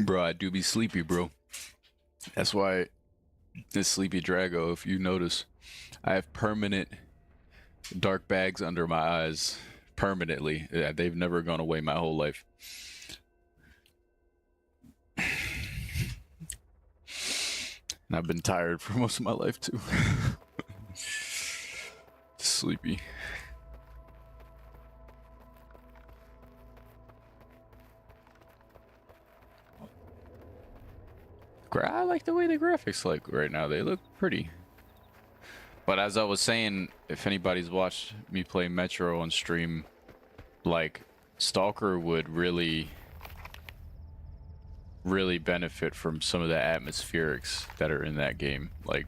Bro, I do be sleepy, bro. That's why this sleepy Drago, if you notice, I have permanent dark bags under my eyes. Permanently. Yeah, they've never gone away my whole life. And I've been tired for most of my life too. Sleepy. I like the way the graphics look right now. They look pretty. But as I was saying, if anybody's watched me play Metro on stream, like Stalker would really benefit from some of the atmospherics that are in that game. Like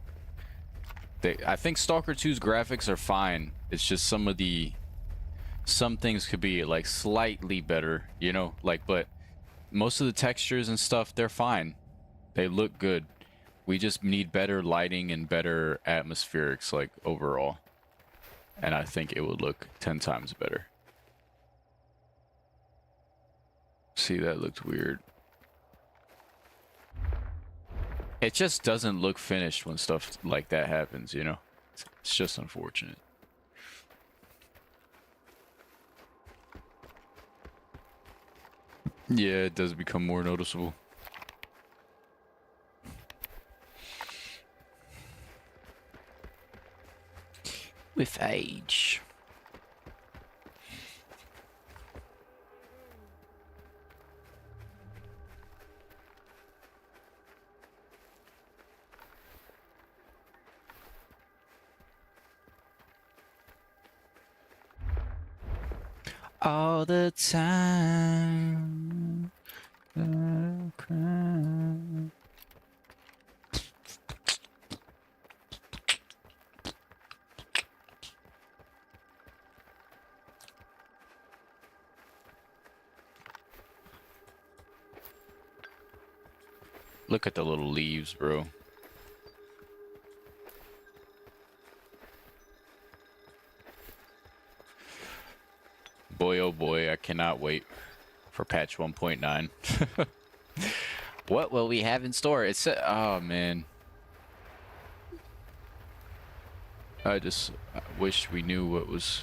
I think Stalker 2's graphics are fine. It's just some things could be like slightly better, you know, like, but most of the textures and stuff, they're fine. They look good. We just need better lighting and better atmospherics, like, overall. And I think it would look 10 times better. See, that looked weird. It just doesn't look finished when stuff like that happens, you know? It's just unfortunate. Yeah, it does become more noticeable. With age. All the time. Look at the little leaves, bro. Boy, oh boy, I cannot wait for patch 1.9. What will we have in store? It's oh man. I just wish we knew what was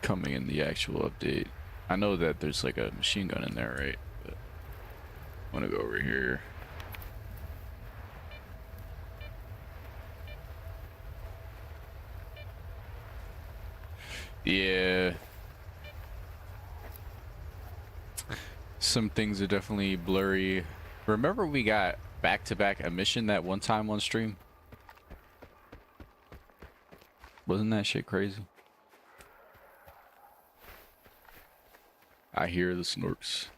coming in the actual update. I know that there's like a machine gun in there, right? But I want to go over here. Yeah. Some things are definitely blurry. Remember we got back-to-back a mission that one time on stream? Wasn't that shit crazy? I hear the snorks.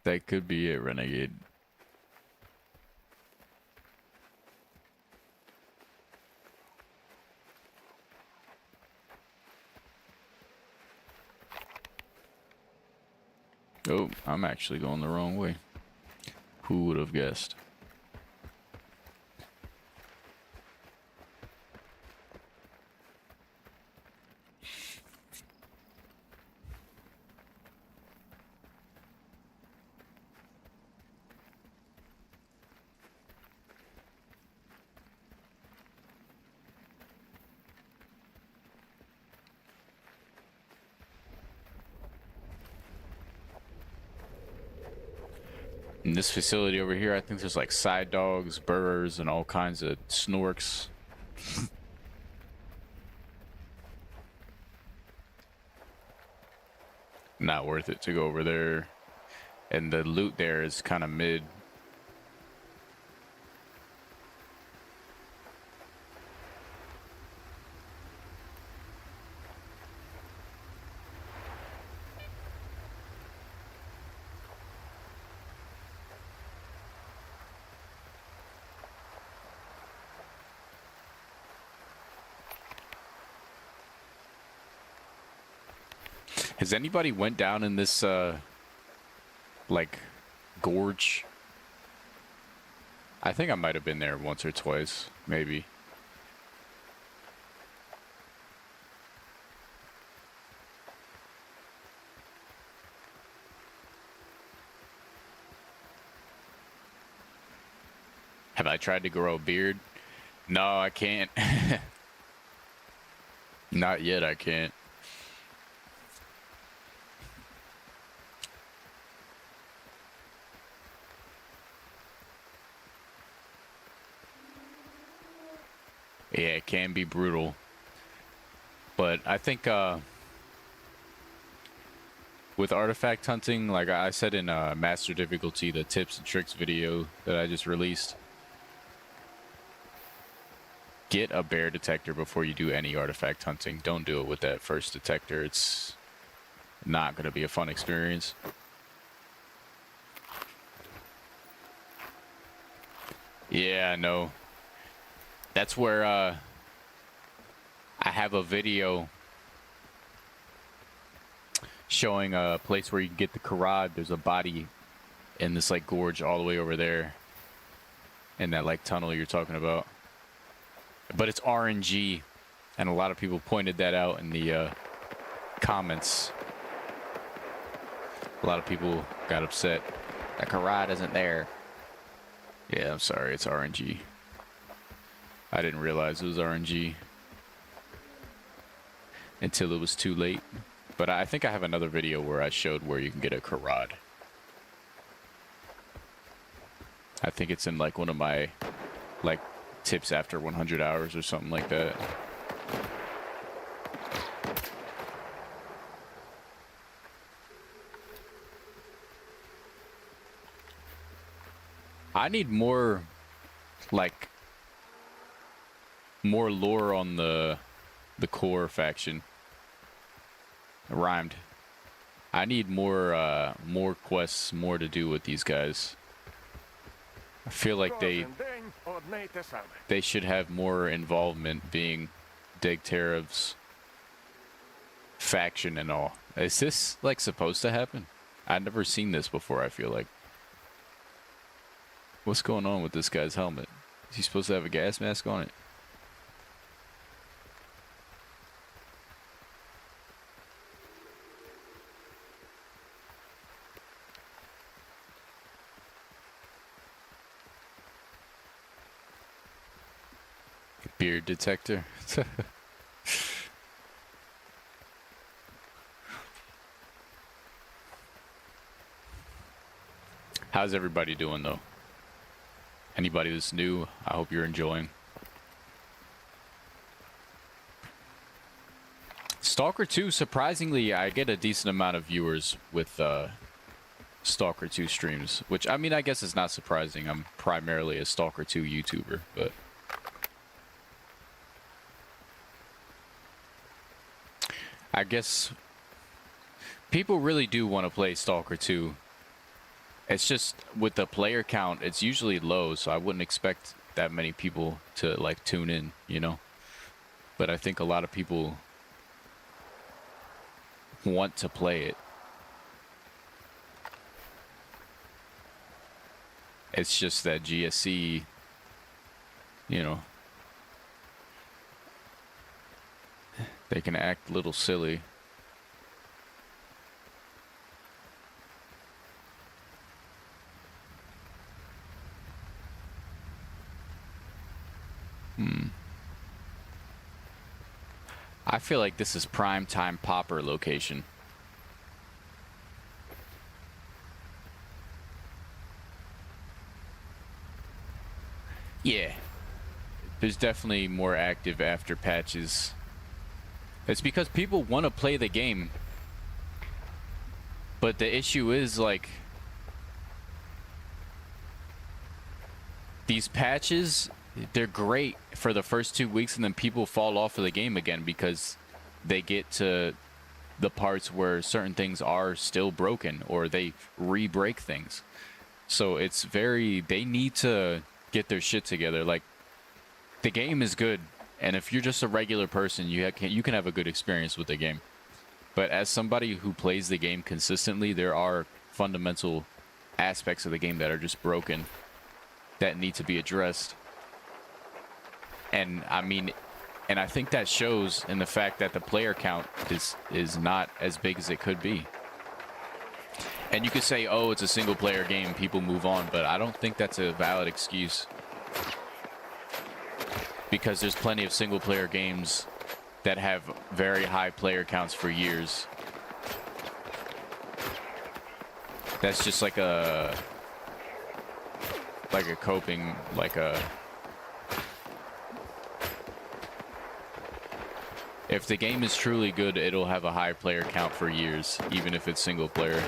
That could be it, Renegade. Oh, I'm actually going the wrong way. Who would have guessed? In this facility over here, I think there's like side dogs, burrs, and all kinds of snorks. Not worth it to go over there. And the loot there is kind of mid. Has anybody went down in this, like, gorge? I think I might have been there once or twice, maybe. Have I tried to grow a beard? No, I can't. Not yet, I can't. Yeah, it can be brutal. But I think with artifact hunting, like I said in Master Difficulty, the tips and tricks video that I just released, get a bear detector before you do any artifact hunting. Don't do it with that first detector. It's not going to be a fun experience. Yeah, no. That's where I have a video showing a place where you can get the CHORNOBYL. There's a body in this like gorge all the way over there in that like tunnel you're talking about. But it's RNG, and a lot of people pointed that out in the comments. A lot of people got upset. That CHORNOBYL isn't there. Yeah, I'm sorry, it's RNG. I didn't realize it was RNG until it was too late. But I think I have another video where I showed where you can get a CHORNOBYL. I think it's in like one of my like tips after 100 hours or something like that. I need more like more lore on the core faction. It rhymed. I need more more quests, more to do with these guys. I feel like they should have more involvement being S.T.A.L.K.E.R's faction and all. Is this like supposed to happen? I've never seen this before, I feel like. What's going on with this guy's helmet? Is he supposed to have a gas mask on it? Beard detector. How's everybody doing though? Anybody that's new, I hope you're enjoying. Stalker 2, surprisingly, I get a decent amount of viewers with Stalker 2 streams, which, I mean, I guess it's not surprising. I'm primarily a Stalker 2 YouTuber, but I guess people really do want to play Stalker 2. It's just with the player count, it's usually low, so I wouldn't expect that many people to like tune in, you know? But I think a lot of people want to play it. It's just that GSC, you know, they can act a little silly. I feel like this is prime time popper location. Yeah. There's definitely more active after patches. It's because people want to play the game. But the issue is, like, these patches, they're great for the first 2 weeks, and then people fall off of the game again because they get to the parts where certain things are still broken or they re-break things. So it's very, they need to get their shit together. Like, the game is good, and if you're just a regular person, you can have a good experience with the game. But as somebody who plays the game consistently, there are fundamental aspects of the game that are just broken that need to be addressed. And I mean, and I think that shows in the fact that the player count is not as big as it could be. And you could say, oh, it's a single player game, people move on, but I don't think that's a valid excuse. Because there's plenty of single player games that have very high player counts for years. That's just like a coping, if the game is truly good, it'll have a high player count for years, even if it's single player.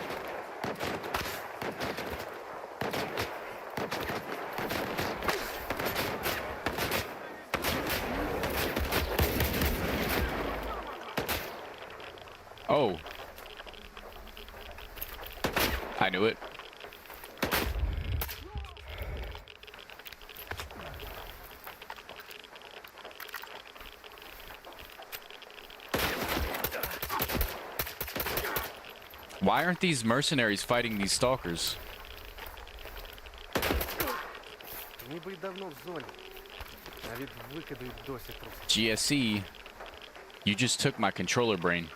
Oh. I knew it. Why aren't these mercenaries fighting these stalkers? Ніби й давно в зоні. Навіть викидають досі просто. GSC, you just took my controller brain.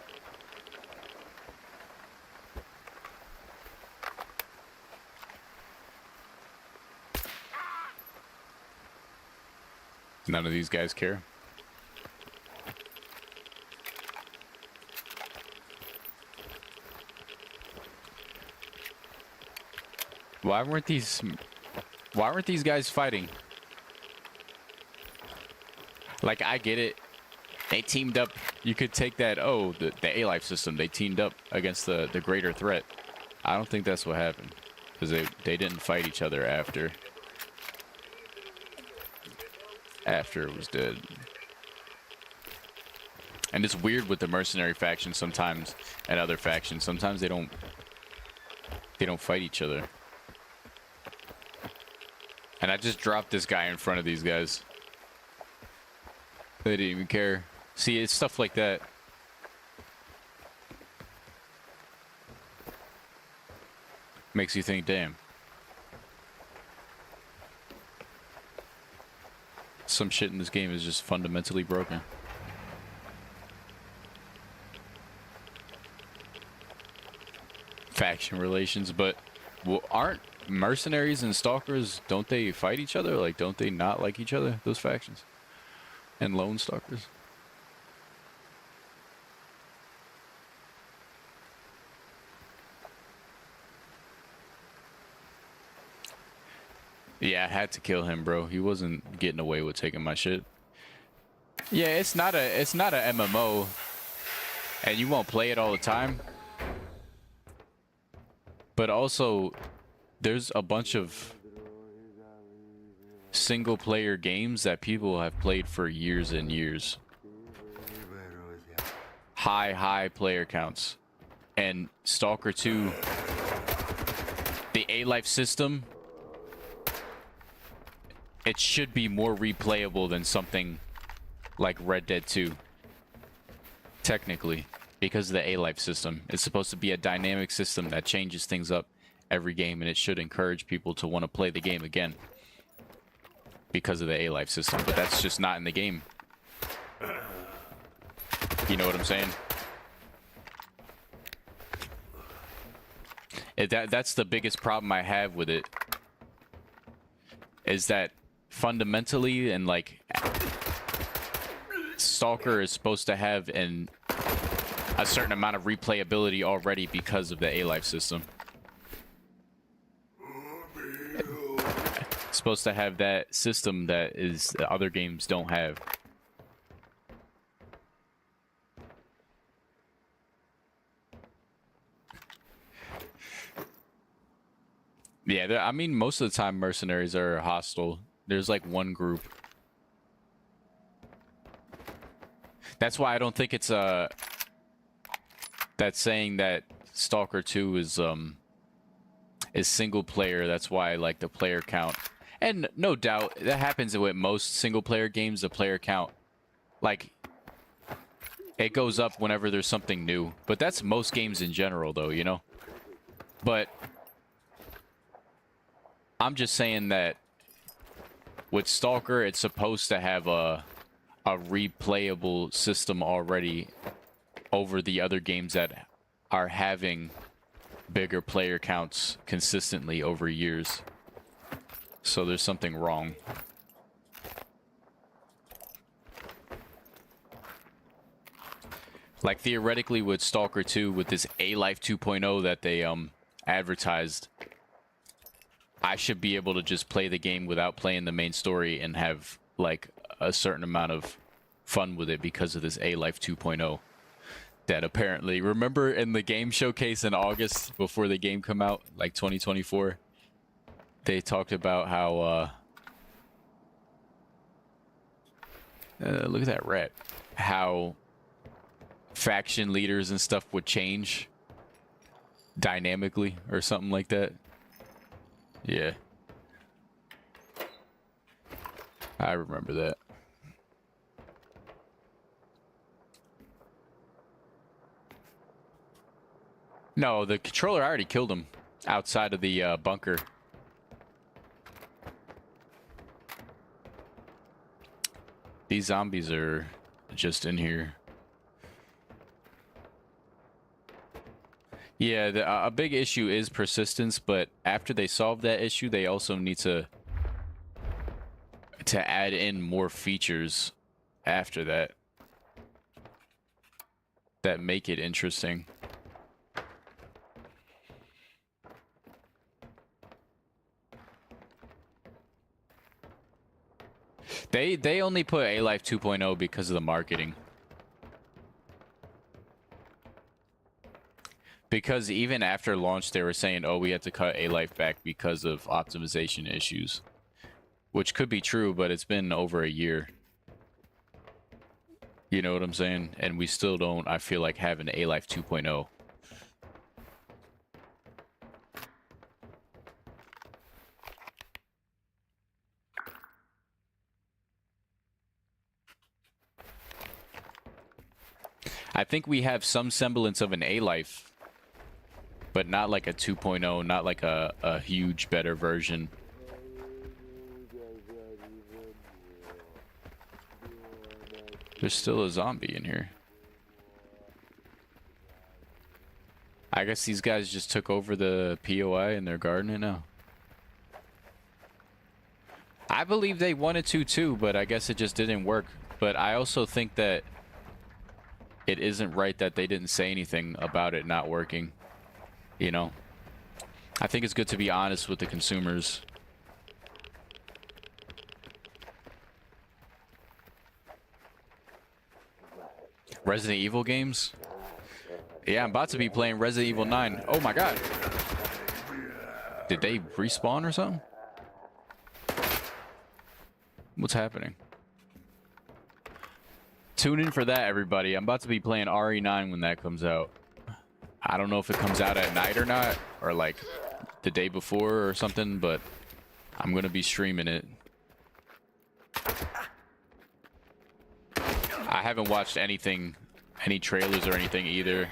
None of these guys care. Why weren't these guys fighting? Like, I get it. They teamed up. You could take that, oh, the A-Life system. They teamed up against the greater threat. I don't think that's what happened. Because they didn't fight each other after it was dead. And it's weird with the mercenary faction sometimes, and other factions. Sometimes they don't fight each other. And I just dropped this guy in front of these guys. They didn't even care. See, it's stuff like that. Makes you think, damn. Some shit in this game is just fundamentally broken. Faction relations, but aren't mercenaries and stalkers, don't they fight each other? Like, don't they not like each other, those factions? And lone stalkers? Yeah, I had to kill him, bro. He wasn't getting away with taking my shit. Yeah, it's not a MMO, and you won't play it all the time. But also, there's a bunch of single player games that people have played for years and years. High player counts. And Stalker 2, the A-Life system, it should be more replayable than something like Red Dead 2. Technically, because of the A-Life system. It's supposed to be a dynamic system that changes things up every game, and it should encourage people to want to play the game again because of the A-Life system, but that's just not in the game. You know what I'm saying? That's the biggest problem I have with it, is that fundamentally, and like, Stalker is supposed to have a certain amount of replayability already because of the A-Life system. It's supposed to have that system that the other games don't have. Yeah, I mean, most of the time mercenaries are hostile. There's like one group. That's why I don't think it's that's saying that Stalker 2 is single player. That's why, like, the player count, and no doubt that happens with most single player games, the player count, like, it goes up whenever there's something new. But that's most games in general, though, you know? But I'm just saying that with Stalker, it's supposed to have a replayable system already over the other games that are having bigger player counts consistently over years. So there's something wrong. Like theoretically with Stalker 2, with this A-Life 2.0 that they advertised, I should be able to just play the game without playing the main story and have like a certain amount of fun with it because of this A-Life 2.0 that apparently, remember in the game showcase in August before the game come out, like 2024, they talked about how look at that rat, how faction leaders and stuff would change dynamically or something like that. Yeah, I remember that. No, the controller already killed him outside of the bunker. These zombies are just in here. Yeah, a big issue is persistence, but after they solve that issue, they also need to add in more features after that that make it interesting. They only put A-Life 2.0 because of the marketing. Because even after launch, they were saying, oh, we had to cut A-Life back because of optimization issues. Which could be true, but it's been over a year. You know what I'm saying? And we still don't, I feel like, have an A-Life 2.0. I think we have some semblance of an A-Life, but not like a 2.0, not like a huge better version. There's still a zombie in here. I guess these guys just took over the POI and they're guarding it now. I believe they wanted to too, but I guess it just didn't work. But I also think that it isn't right that they didn't say anything about it not working. You know? I think it's good to be honest with the consumers. Resident Evil games? Yeah, I'm about to be playing Resident Evil 9. Oh my god. Did they respawn or something? What's happening? Tune in for that, everybody. I'm about to be playing RE9 when that comes out. I don't know if it comes out at night or not, or like the day before or something, but I'm gonna be streaming it. I haven't watched anything, any trailers or anything either,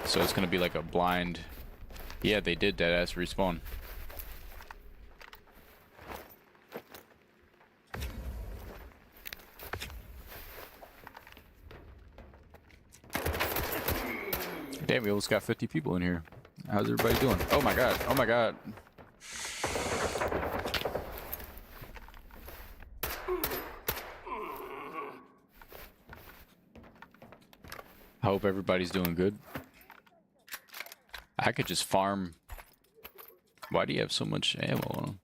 so it's gonna be like a blind. Yeah, they did that ass respawn. Damn, we almost got 50 people in here. How's everybody doing? Oh my god. Oh my god. I hope everybody's doing good. I could just farm. Why do you have so much ammo on them?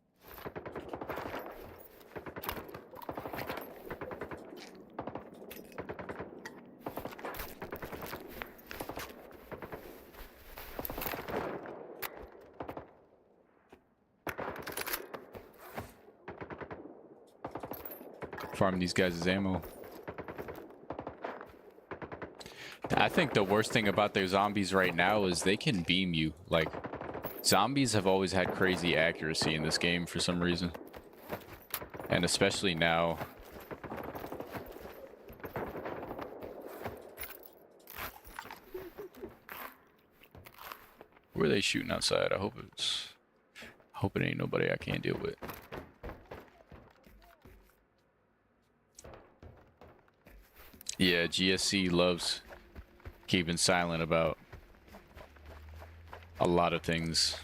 Farm these guys' ammo. I think the worst thing about the zombies right now is they can beam you. Like, zombies have always had crazy accuracy in this game for some reason. And especially now. Where are they shooting outside? I hope it ain't nobody I can't deal with. Yeah, GSC loves keeping silent about a lot of things.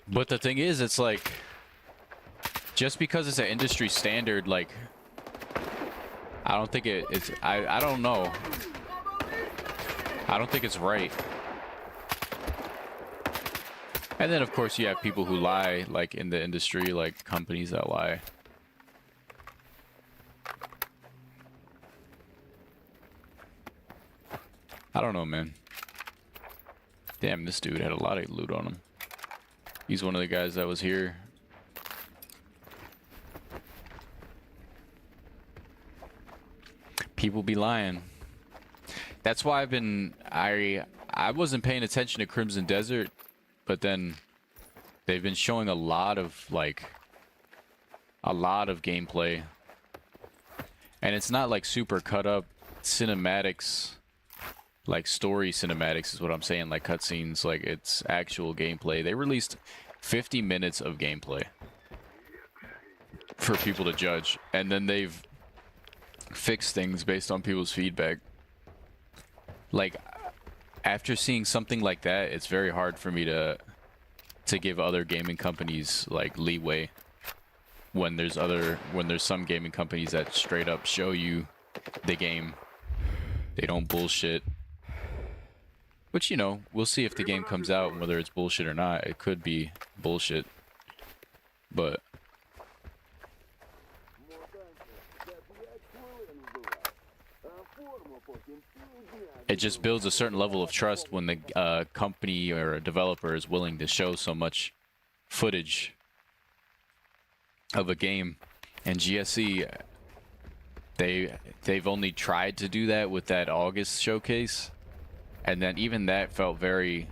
But the thing is, it's like, just because it's an industry standard, like, I don't think I don't know. I don't think it's right. And then, of course, you have people who lie, like, in the industry, like, companies that lie. I don't know, man. Damn, this dude had a lot of loot on him. He's one of the guys that was here. People be lying. That's why I wasn't paying attention to Crimson Desert, but then they've been showing a lot of gameplay. And it's not like super cut up cinematics, like story cinematics is what I'm saying, like cutscenes, like it's actual gameplay. They released 50 minutes of gameplay for people to judge, and then they've fixed things based on people's feedback. Like, after seeing something like that, it's very hard for me to give other gaming companies like leeway when there's some gaming companies that straight up show you the game. They don't bullshit. Which, you know, we'll see if the game comes out, whether it's bullshit or not. It could be bullshit. But it just builds a certain level of trust when the company or a developer is willing to show so much footage of a game. And GSC, they've only tried to do that with that August showcase. And then even that felt very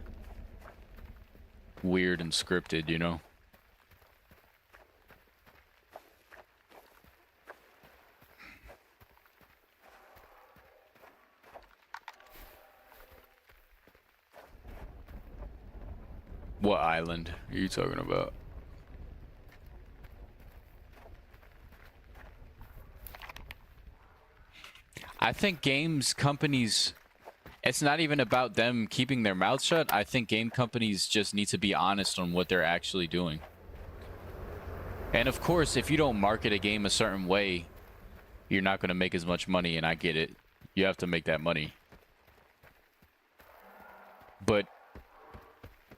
weird and scripted, you know? What island are you talking about? I think games companies, it's not even about them keeping their mouths shut. I think game companies just need to be honest on what they're actually doing. And of course, if you don't market a game a certain way, you're not going to make as much money, and I get it. You have to make that money. But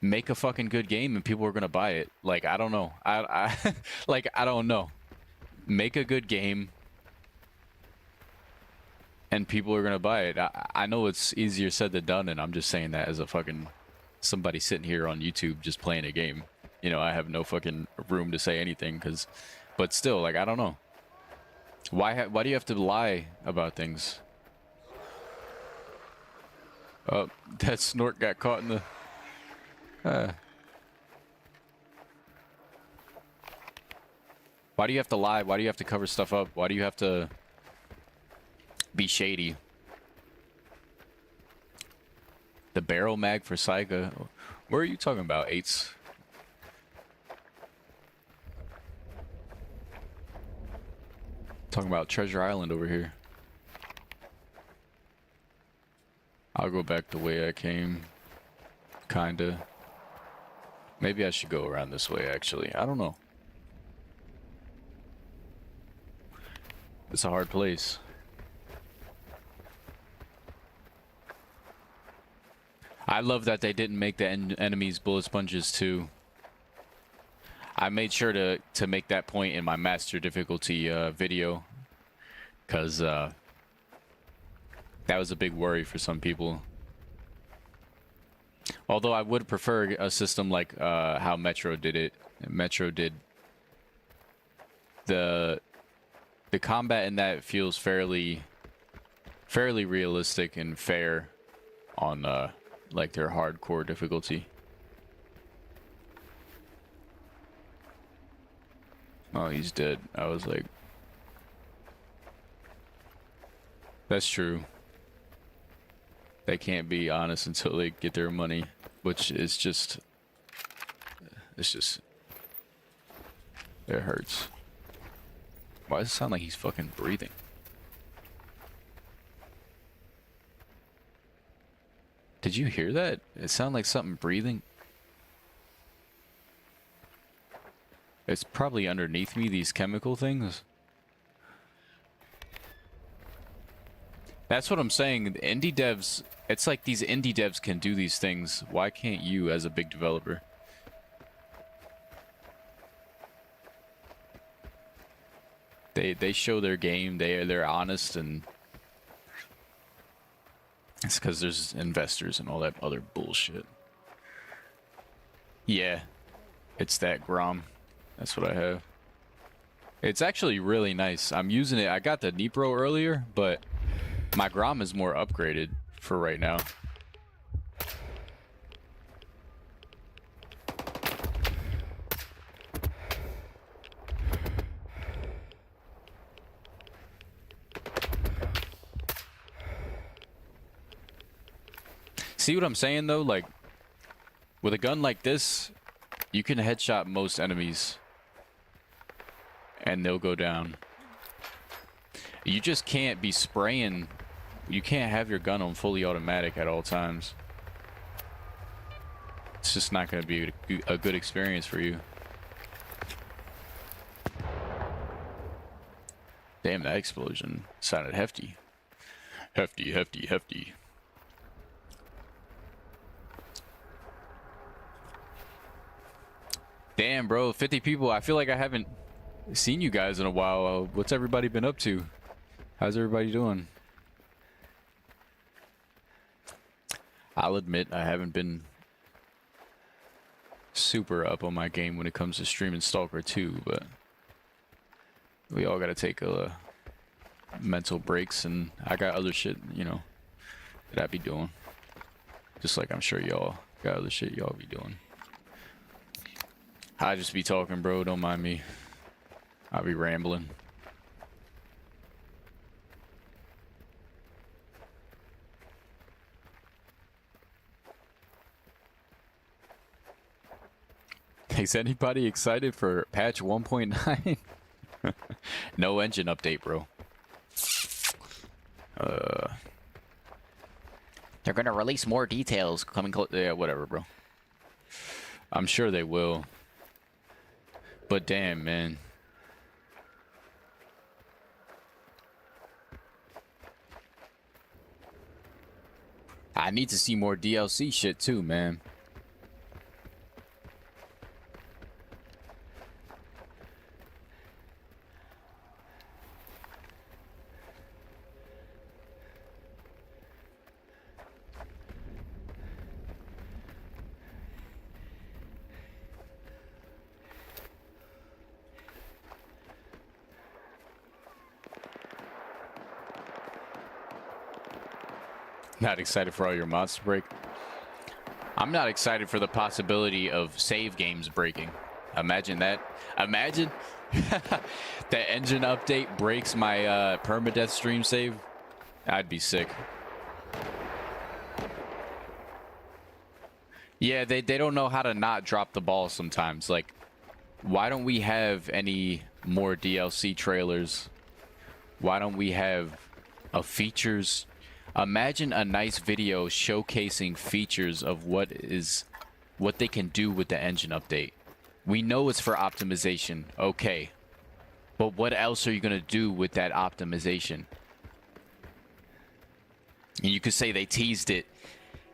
make a fucking good game and people are going to buy it. Like, I don't know. I like, I don't know. Make a good game and people are going to buy it. I know it's easier said than done, and I'm just saying that as a fucking somebody sitting here on YouTube just playing a game. You know, I have no fucking room to say anything, but still, like, I don't know. Why do you have to lie about things? Oh, that snort got caught in the... Why do you have to lie? Why do you have to cover stuff up? Why do you have to be shady? The barrel mag for Saiga. Where are you talking about, Eights? Talking about Treasure Island over here. I'll go back the way I came. Kinda. Maybe I should go around this way, actually. I don't know. It's a hard place. I love that they didn't make the enemies bullet sponges too. I made sure to make that point in my master difficulty video, because that was a big worry for some people. Although I would prefer a system like how Metro did it. Metro did the combat in that feels fairly realistic and fair on like their hardcore difficulty. Oh, he's dead. I was like, that's true. They can't be honest until they get their money, which is just, it hurts. Why does it sound like he's fucking breathing? Did you hear that? It sounded like something breathing. It's probably underneath me, these chemical things. That's what I'm saying. Indie devs, it's like these indie devs can do these things. Why can't you as a big developer? They show their game, they're honest, and it's because there's investors and all that other bullshit. Yeah, it's that Grom. That's what I have. It's actually really nice. I'm using it. I got the Nipro earlier, but my Grom is more upgraded for right now. See what I'm saying though? Like, with a gun like this, you can headshot most enemies and they'll go down. You just can't be spraying. You can't have your gun on fully automatic at all times. It's just not going to be a good experience for you. Damn, that explosion sounded hefty. Hefty, hefty, hefty. Damn, bro, 50 people. I feel like I haven't seen you guys in a while. What's everybody been up to? How's everybody doing? I'll admit I haven't been super up on my game when it comes to streaming Stalker 2, but we all gotta take mental breaks, and I got other shit, you know, that I be doing. Just like I'm sure y'all got other shit y'all be doing. I just be talking, bro. Don't mind me. I'll be rambling. Is anybody excited for patch 1.9? No engine update, bro. They're gonna release more details coming close. Yeah, whatever, bro. I'm sure they will. But damn, man. I need to see more DLC shit too, man. Not excited for all your mods to break. I'm not excited for the possibility of save games breaking. Imagine that. Imagine the engine update breaks my permadeath stream save. I'd be sick. Yeah, they don't know how to not drop the ball sometimes. Like, why don't we have any more DLC trailers? Why don't we have a features? Imagine a nice video showcasing features of what they can do with the engine update. We know it's for optimization, okay. But what else are you going to do with that optimization? And you could say they teased it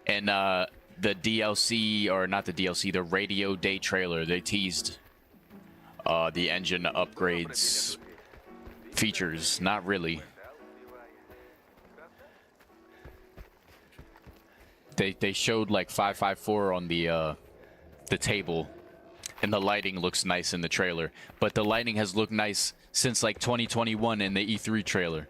and the DLC, or not the DLC, the radio day trailer, they teased the engine upgrades features. Not really. They showed like 554 on the table, and the lighting looks nice in the trailer. But the lighting has looked nice since like 2021 in the E3 trailer.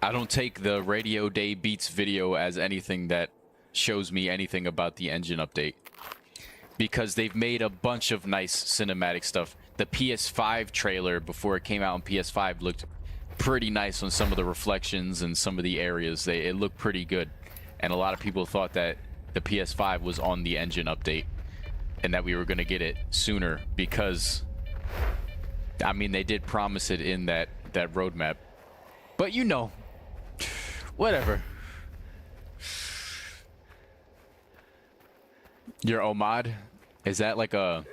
I don't take the Radio Day Beats video as anything that shows me anything about the engine update, because they've made a bunch of nice cinematic stuff. The PS5 trailer before it came out on PS5 looked pretty nice on some of the reflections and some of the areas. It looked pretty good, and a lot of people thought that the PS5 was on the engine update and that we were going to get it sooner because, I mean, they did promise it in that roadmap. But you know, whatever. Your omad, is that like a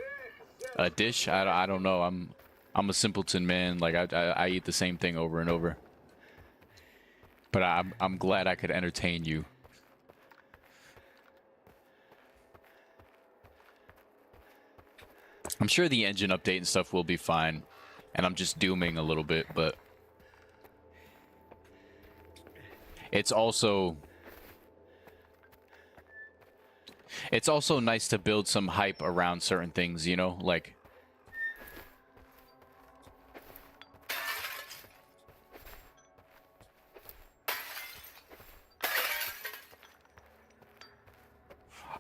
dish? I don't know. I'm a simpleton, man. Like I eat the same thing over and over. But I'm glad I could entertain you. I'm sure the engine update and stuff will be fine, and I'm just dooming a little bit, but it's also nice to build some hype around certain things, you know, like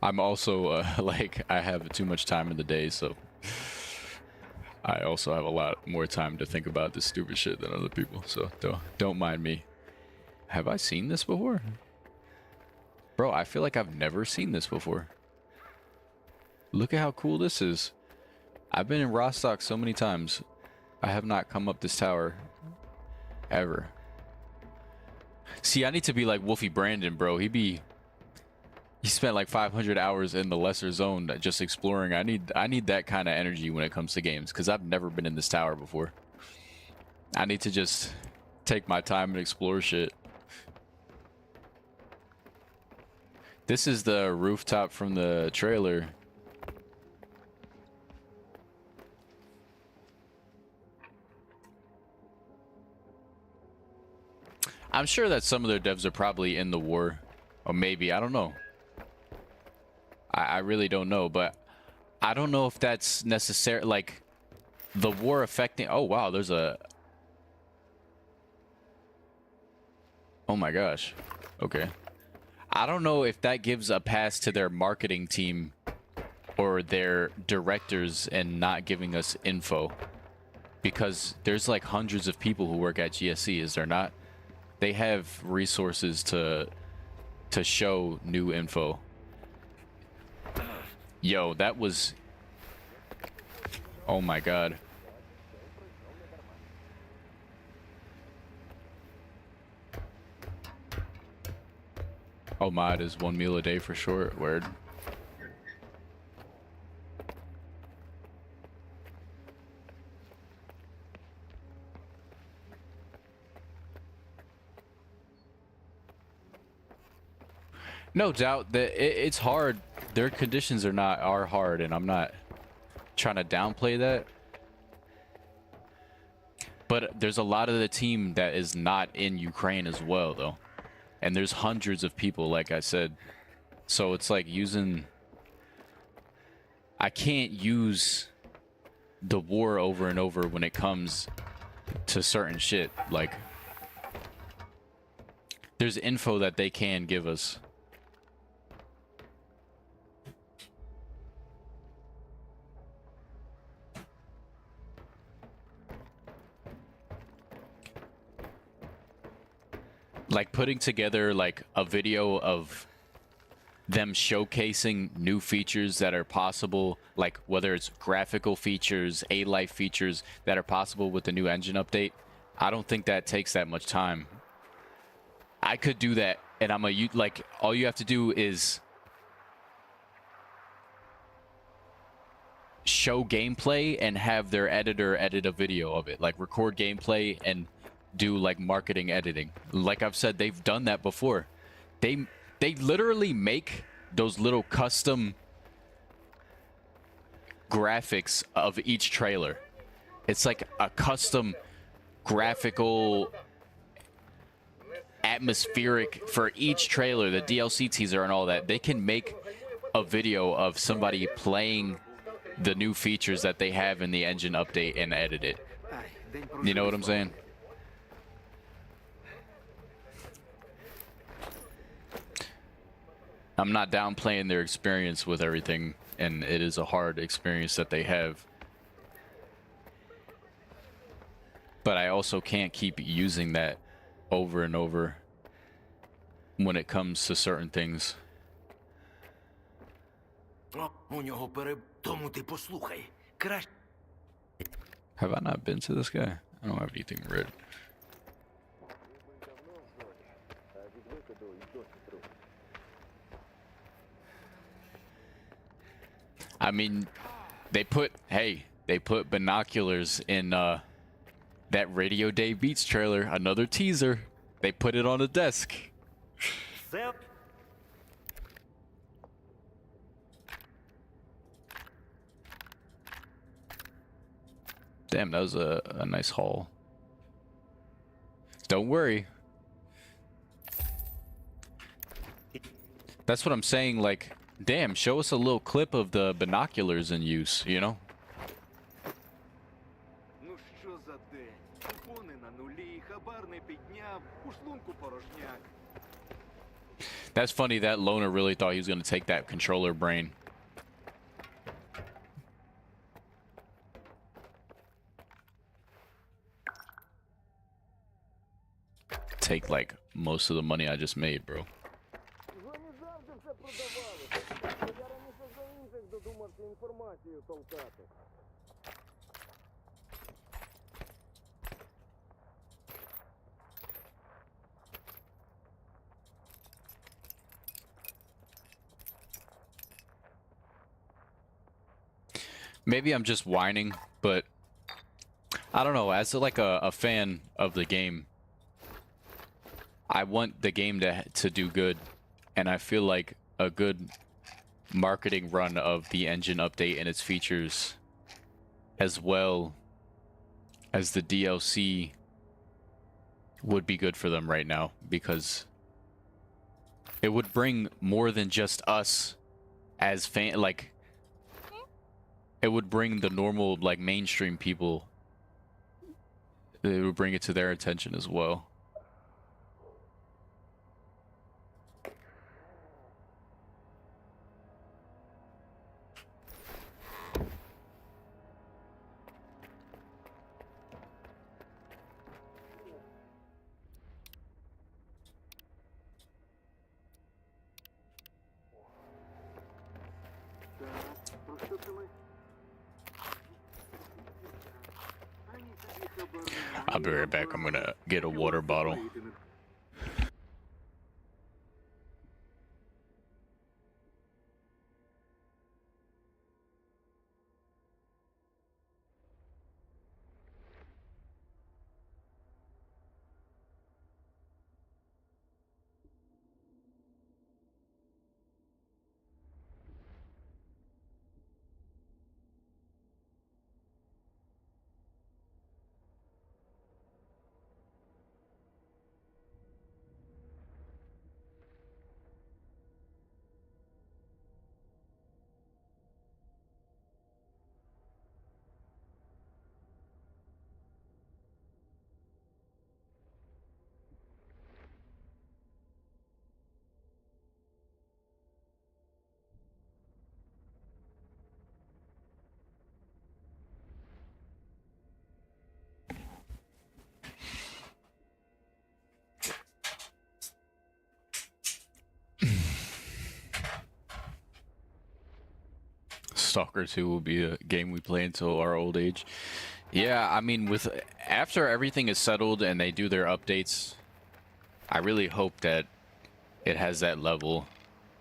I'm also like I have too much time in the day, so I also have a lot more time to think about this stupid shit than other people. So don't mind me. Have I seen this before? Bro, I feel like I've never seen this before. Look at how cool this is. I've been in Rostock so many times. I have not come up this tower ever. See, I need to be like Wolfie Brandon, bro. He spent like 500 hours in the lesser zone just exploring. I need that kind of energy when it comes to games, because I've never been in this tower before. I need to just take my time and explore shit. This is the rooftop from the trailer. I'm sure that some of their devs are probably in the war, or maybe, I don't know. I really don't know, but I don't know if that's necessary. Like the war affecting. Oh wow, there's a. Oh my gosh. Okay. I don't know if that gives a pass to their marketing team or their directors and not giving us info, because there's like hundreds of people who work at GSC, is there not? They have resources to show new info. Yo, that was... Oh my god. Oh, mod is 1 meal a day for short. Word. No doubt that it's hard. Their conditions are hard, and I'm not trying to downplay that. But there's a lot of the team that is not in Ukraine as well, though. And there's hundreds of people, like I said. So it's like using... I can't use the war over and over when it comes to certain shit. Like, there's info that they can give us. Like putting together like a video of them showcasing new features that are possible, like whether it's graphical features, A-Life features that are possible with the new engine update. I don't think that takes that much time. I could do that, and like all you have to do is show gameplay and have their editor edit a video of it, like record gameplay and do like marketing editing. Like I've said, they've done that before. They literally make those little custom graphics of each trailer. It's like a custom graphical atmospheric for each trailer, the DLC teaser and all that. They can make a video of somebody playing the new features that they have in the engine update and edit it. You know what I'm saying? I'm not downplaying their experience with everything, and it is a hard experience that they have. but I also can't keep using that over and over when it comes to certain things. О, у нього Тому ти послухай. Краще. Have I not been to this guy? I don't have anything red. I mean, they put binoculars in that Radio Day Beats trailer, another teaser. They put it on the desk. Це Damn, that was a nice haul. Don't worry. That's what I'm saying, like, damn, show us a little clip of the binoculars in use, you know? Ну що за день? Купони на нулі, хабар не підняв, у шлунку порожняк. That's funny, that loner really thought he was gonna take that controller brain. Take, like, most of the money I just made, bro. Вони завжди все продавали. Я раніше за інших додумався інформацію толкати. Maybe I'm just whining, but I don't know. As like a fan of the game, I want the game to do good, and I feel like a good marketing run of the engine update and its features, as well as the DLC, would be good for them right now, because it would bring more than just us as like it would bring the normal, like, mainstream people. It would bring it to their attention as well. I'll be right back. I'm gonna get a water bottle. Stalker 2 will be a game we play until our old age. Yeah, I mean, with after everything is settled and they do their updates, I really hope that it has that level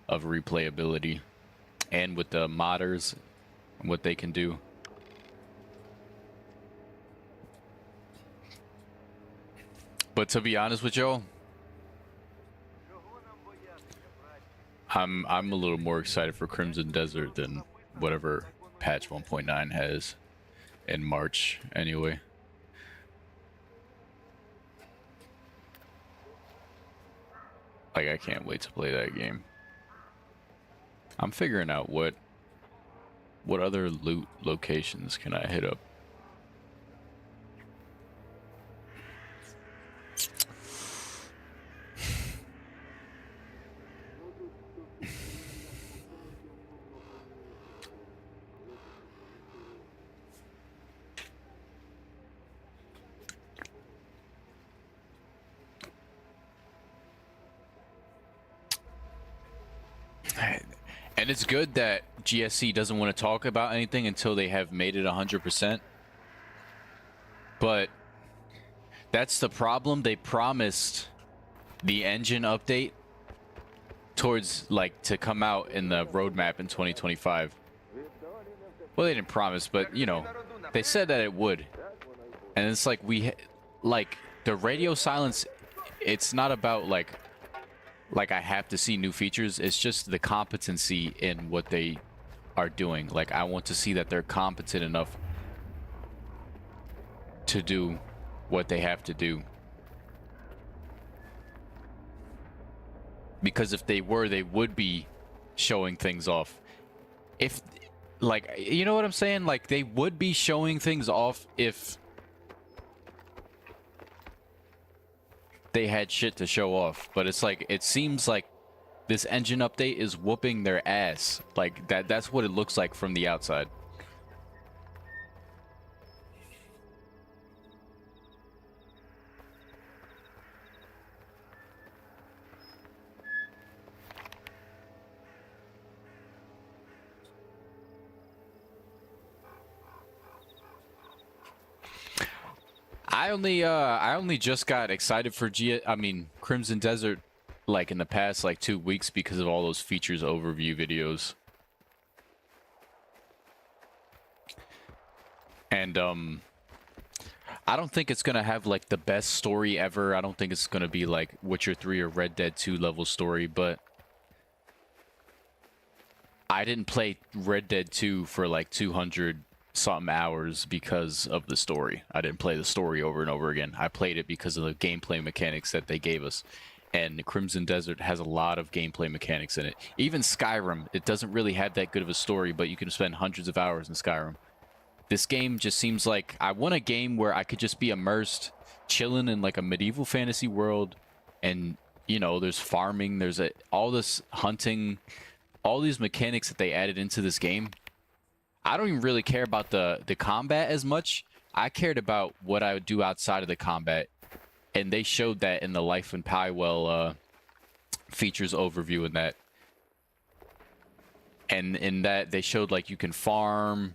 of replayability, and with the modders and what they can do. But to be honest with y'all, I'm a little more excited for Crimson Desert than whatever patch 1.9 has in March anyway. Like, I can't wait to play that game. I'm figuring out what other loot locations can I hit up. And it's good that GSC doesn't want to talk about anything until they have made it 100%. But that's the problem. They promised the engine update towards, like, to come out in the roadmap in 2025. Well, they didn't promise, but, you know, they said that it would. And it's like, like, the radio silence, it's not about, like I have to see new features. It's just the competency in what they are doing. Like, I want to see that they're competent enough to do what they have to do. Because if they were, they would be showing things off. If, like, you know what I'm saying? Like, they would be showing things off if they had shit to show off. But it's like, it seems like this engine update is whooping their ass. Like, that's what it looks like from the outside. I only just got excited for Crimson Desert, like, in the past, like, 2 weeks because of all those features overview videos. And, I don't think it's gonna have, like, the best story ever. I don't think it's gonna be, like, Witcher 3 or Red Dead 2 level story, but I didn't play Red Dead 2 for, like, 200-something hours because of the story. I didn't play the story over and over again. I played it because of the gameplay mechanics that they gave us. And Crimson Desert has a lot of gameplay mechanics in it. Even Skyrim, it doesn't really have that good of a story, but you can spend hundreds of hours in Skyrim. This game just seems like I want a game where I could just be immersed, chilling in, like, a medieval fantasy world. And, you know, there's farming, there's all this hunting, all these mechanics that they added into this game. I don't even really care about the combat as much. I cared about what I would do outside of the combat. And they showed that in the Life in Pywell features overview in that. And in that, they showed, like, you can farm,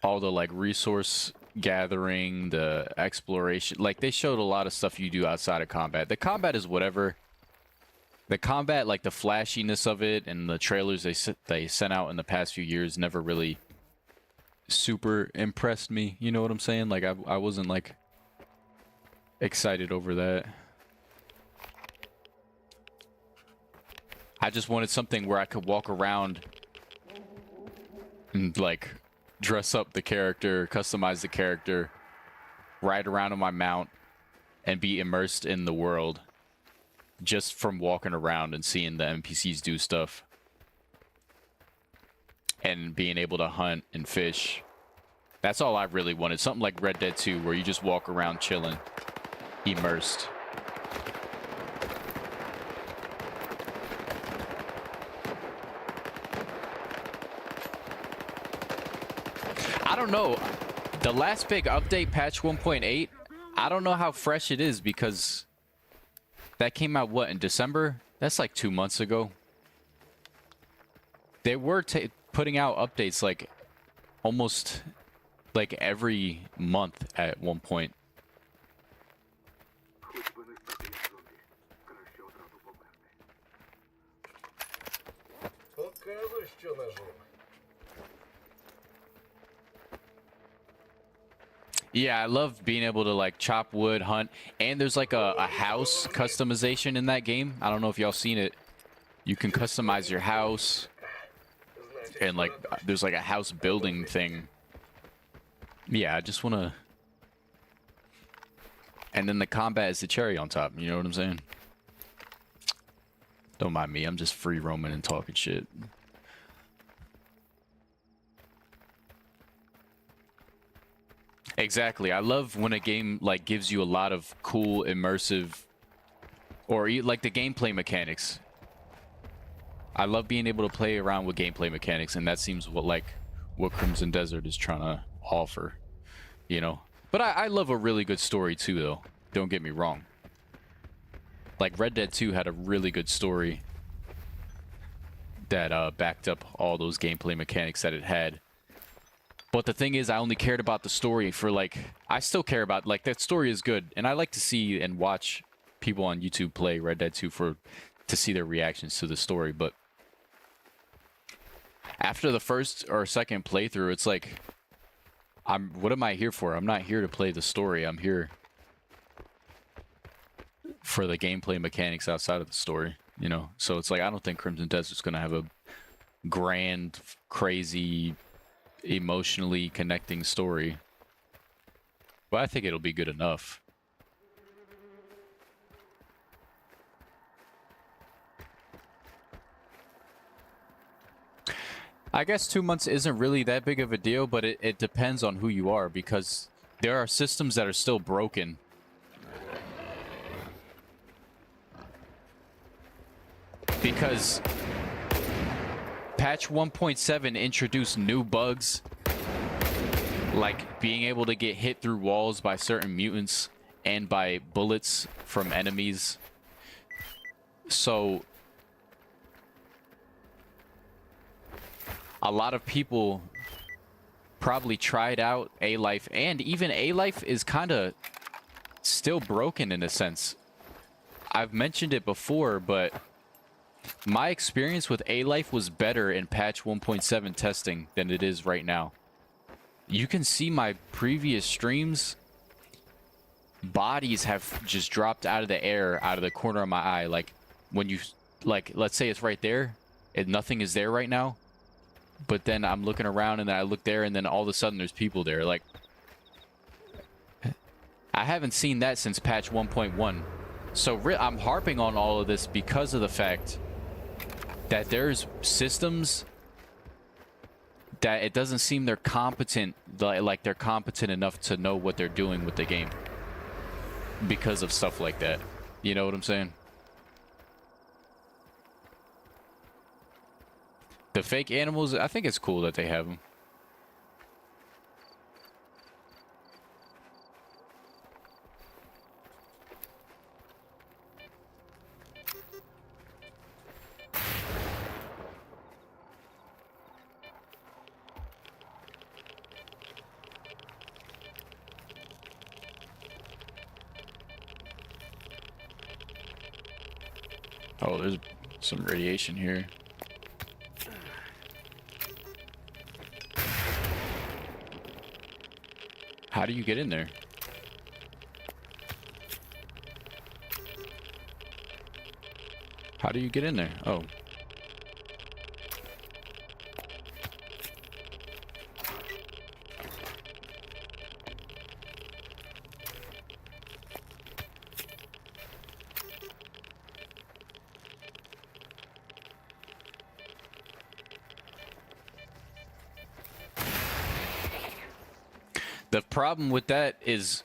all the, like, resource gathering, the exploration. Like, they showed a lot of stuff you do outside of combat. The combat is whatever. The combat, like, the flashiness of it and the trailers they sent out in the past few years never really super impressed me. You know what I'm saying? Like, I wasn't, like, excited over that. I just wanted something where I could walk around and, like, dress up the character, customize the character, ride around on my mount, and be immersed in the world just from walking around and seeing the NPCs do stuff and being able to hunt and fish. That's all I really wanted. Something like Red Dead 2 where you just walk around chilling, immersed. I don't know. The last big update, patch 1.8, I don't know how fresh it is because that came out, what, in December? That's like 2 months ago. They were putting out updates like almost like every month at one point. Показуй, що нажив. Yeah, I love being able to, like, chop wood, hunt, and there's, like, a house customization in that game. I don't know if y'all seen it. You can customize your house, and, like, there's, like, a house building thing. Yeah, I just want to... And then the combat is the cherry on top, you know what I'm saying? Don't mind me, I'm just free roaming and talking shit. Exactly. I love when a game, like, gives you a lot of cool, immersive, or like the gameplay mechanics. I love being able to play around with gameplay mechanics, and that seems what Crimson Desert is trying to offer, you know. But I love a really good story too, though. Don't get me wrong. Like, Red Dead 2 had a really good story. that backed up all those gameplay mechanics that it had. But the thing is, I only cared about the story for like, I still care about, like, that story is good, and I like to see and watch people on YouTube play Red Dead 2 to see their reactions to the story. But after the first or second playthrough, it's like, what am I here for? I'm not here to play the story. I'm here for the gameplay mechanics outside of the story, you know? So it's like, I don't think Crimson Desert's gonna have a grand, crazy, emotionally connecting story. But I think it'll be good enough. I guess 2 months isn't really that big of a deal, but it depends on who you are, because there are systems that are still broken. Because patch 1.7 introduced new bugs, like being able to get hit through walls by certain mutants and by bullets from enemies. So a lot of people probably tried out A-Life, and even A-Life is kind of still broken in a sense. I've mentioned it before, but my experience with A-Life was better in patch 1.7 testing than it is right now. You can see my previous streams, bodies have just dropped out of the air, out of the corner of my eye. Like, when you, like, let's say it's right there, and nothing is there right now, but then I'm looking around, and then I look there, and then all of a sudden there's people there. Like, I haven't seen that since patch 1.1. So I'm harping on all of this because of the fact that there's systems that it doesn't seem they're competent, like they're competent enough to know what they're doing with the game because of stuff like that. You know what I'm saying? The fake animals, I think it's cool that they have them. Oh, there's some radiation here. How do you get in there? How do you get in there? Oh. The problem with that is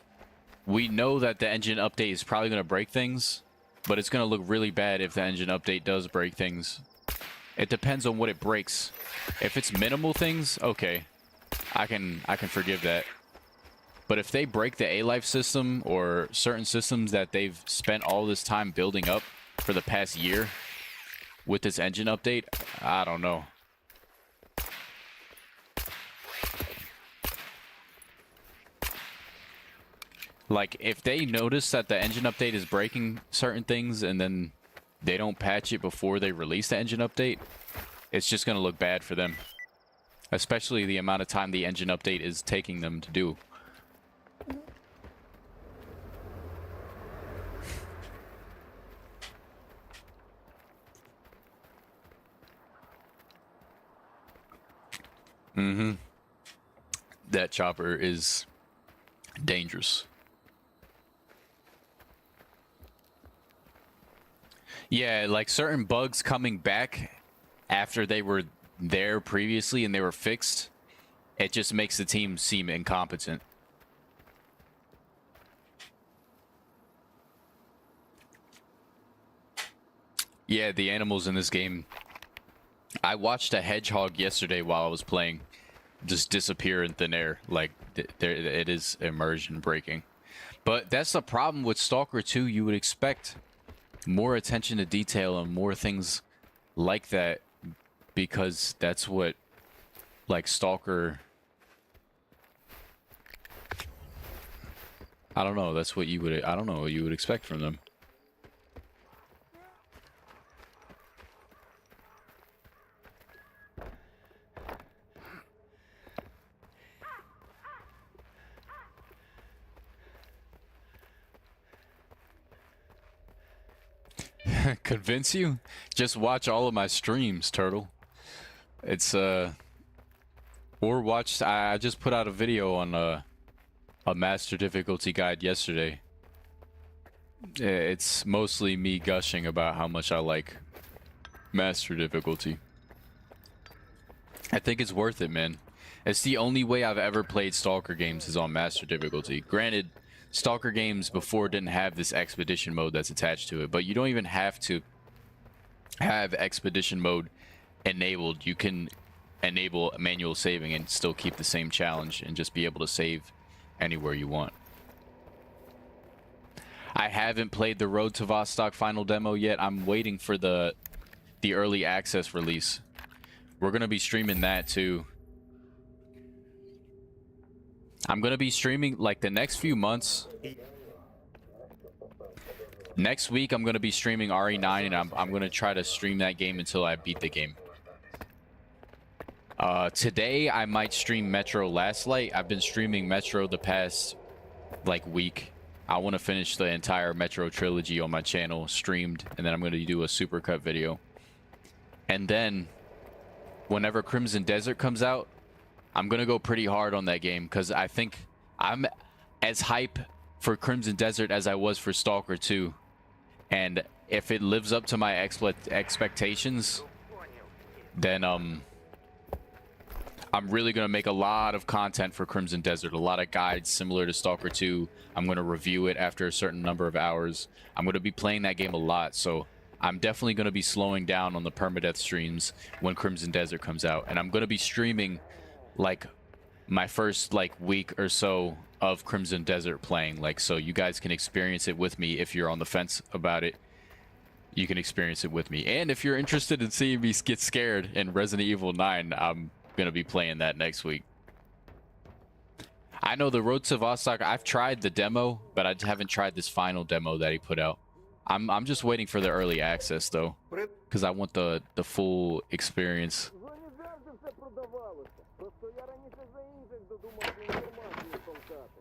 we know that the engine update is probably going to break things, but it's going to look really bad if the engine update does break things. It depends on what it breaks. If it's minimal things, okay, I can forgive that. But if they break the A-Life system or certain systems that they've spent all this time building up for the past year with this engine update, I don't know. Like, if they notice that the engine update is breaking certain things and then they don't patch it before they release the engine update, it's just going to look bad for them. Especially the amount of time the engine update is taking them to do. Mm-hmm. That chopper is dangerous. Yeah, like certain bugs coming back after they were there previously and they were fixed, it just makes the team seem incompetent. Yeah, the animals in this game. I watched a hedgehog yesterday while I was playing just disappear in thin air. Like, it is immersion breaking. But that's the problem with Stalker 2. You would expect more attention to detail and more things like that because that's what, like, Stalker. I don't know. That's what you would. I don't know what you would expect from them. Convince you? Just watch all of my streams, Turtle. It's or watch. I just put out a video on a master difficulty guide yesterday. It's mostly me gushing about how much I like master difficulty. I think it's worth it, man. It's the only way I've ever played Stalker games is on master difficulty. Granted, Stalker games before didn't have this expedition mode that's attached to it, but you don't even have to have expedition mode enabled. You can enable manual saving and still keep the same challenge and just be able to save anywhere you want. I haven't played the Road to Vostok final demo yet. I'm waiting for the early access release. We're gonna be streaming that too. I'm gonna be streaming like the next few months. Next week I'm gonna be streaming RE9, and I'm gonna try to stream that game until I beat the game. Today I might stream Metro Last Light. I've been streaming Metro the past like week. I want to finish the entire Metro trilogy on my channel streamed, and then I'm gonna do a supercut video. And then whenever Crimson Desert comes out, I'm gonna go pretty hard on that game because I think I'm as hype for Crimson Desert as I was for Stalker 2. And if it lives up to my expectations, then I'm really gonna make a lot of content for Crimson Desert, a lot of guides similar to Stalker 2. I'm gonna review it after a certain number of hours. I'm gonna be playing that game a lot, so I'm definitely gonna be slowing down on the Permadeath streams when Crimson Desert comes out, and I'm gonna be streaming like my first like week or so of Crimson Desert playing, like, so you guys can experience it with me. If you're on the fence about it, you can experience it with me. And if you're interested in seeing me get scared in Resident Evil 9, I'm gonna be playing that next week. I know the Road to Vostok, I've tried the demo, but I haven't tried this final demo that he put out. I'm just waiting for the early access though, because I want the full experience. В зоні завжди все продавалося. Просто я раніше за інших додумався інформацію толкати.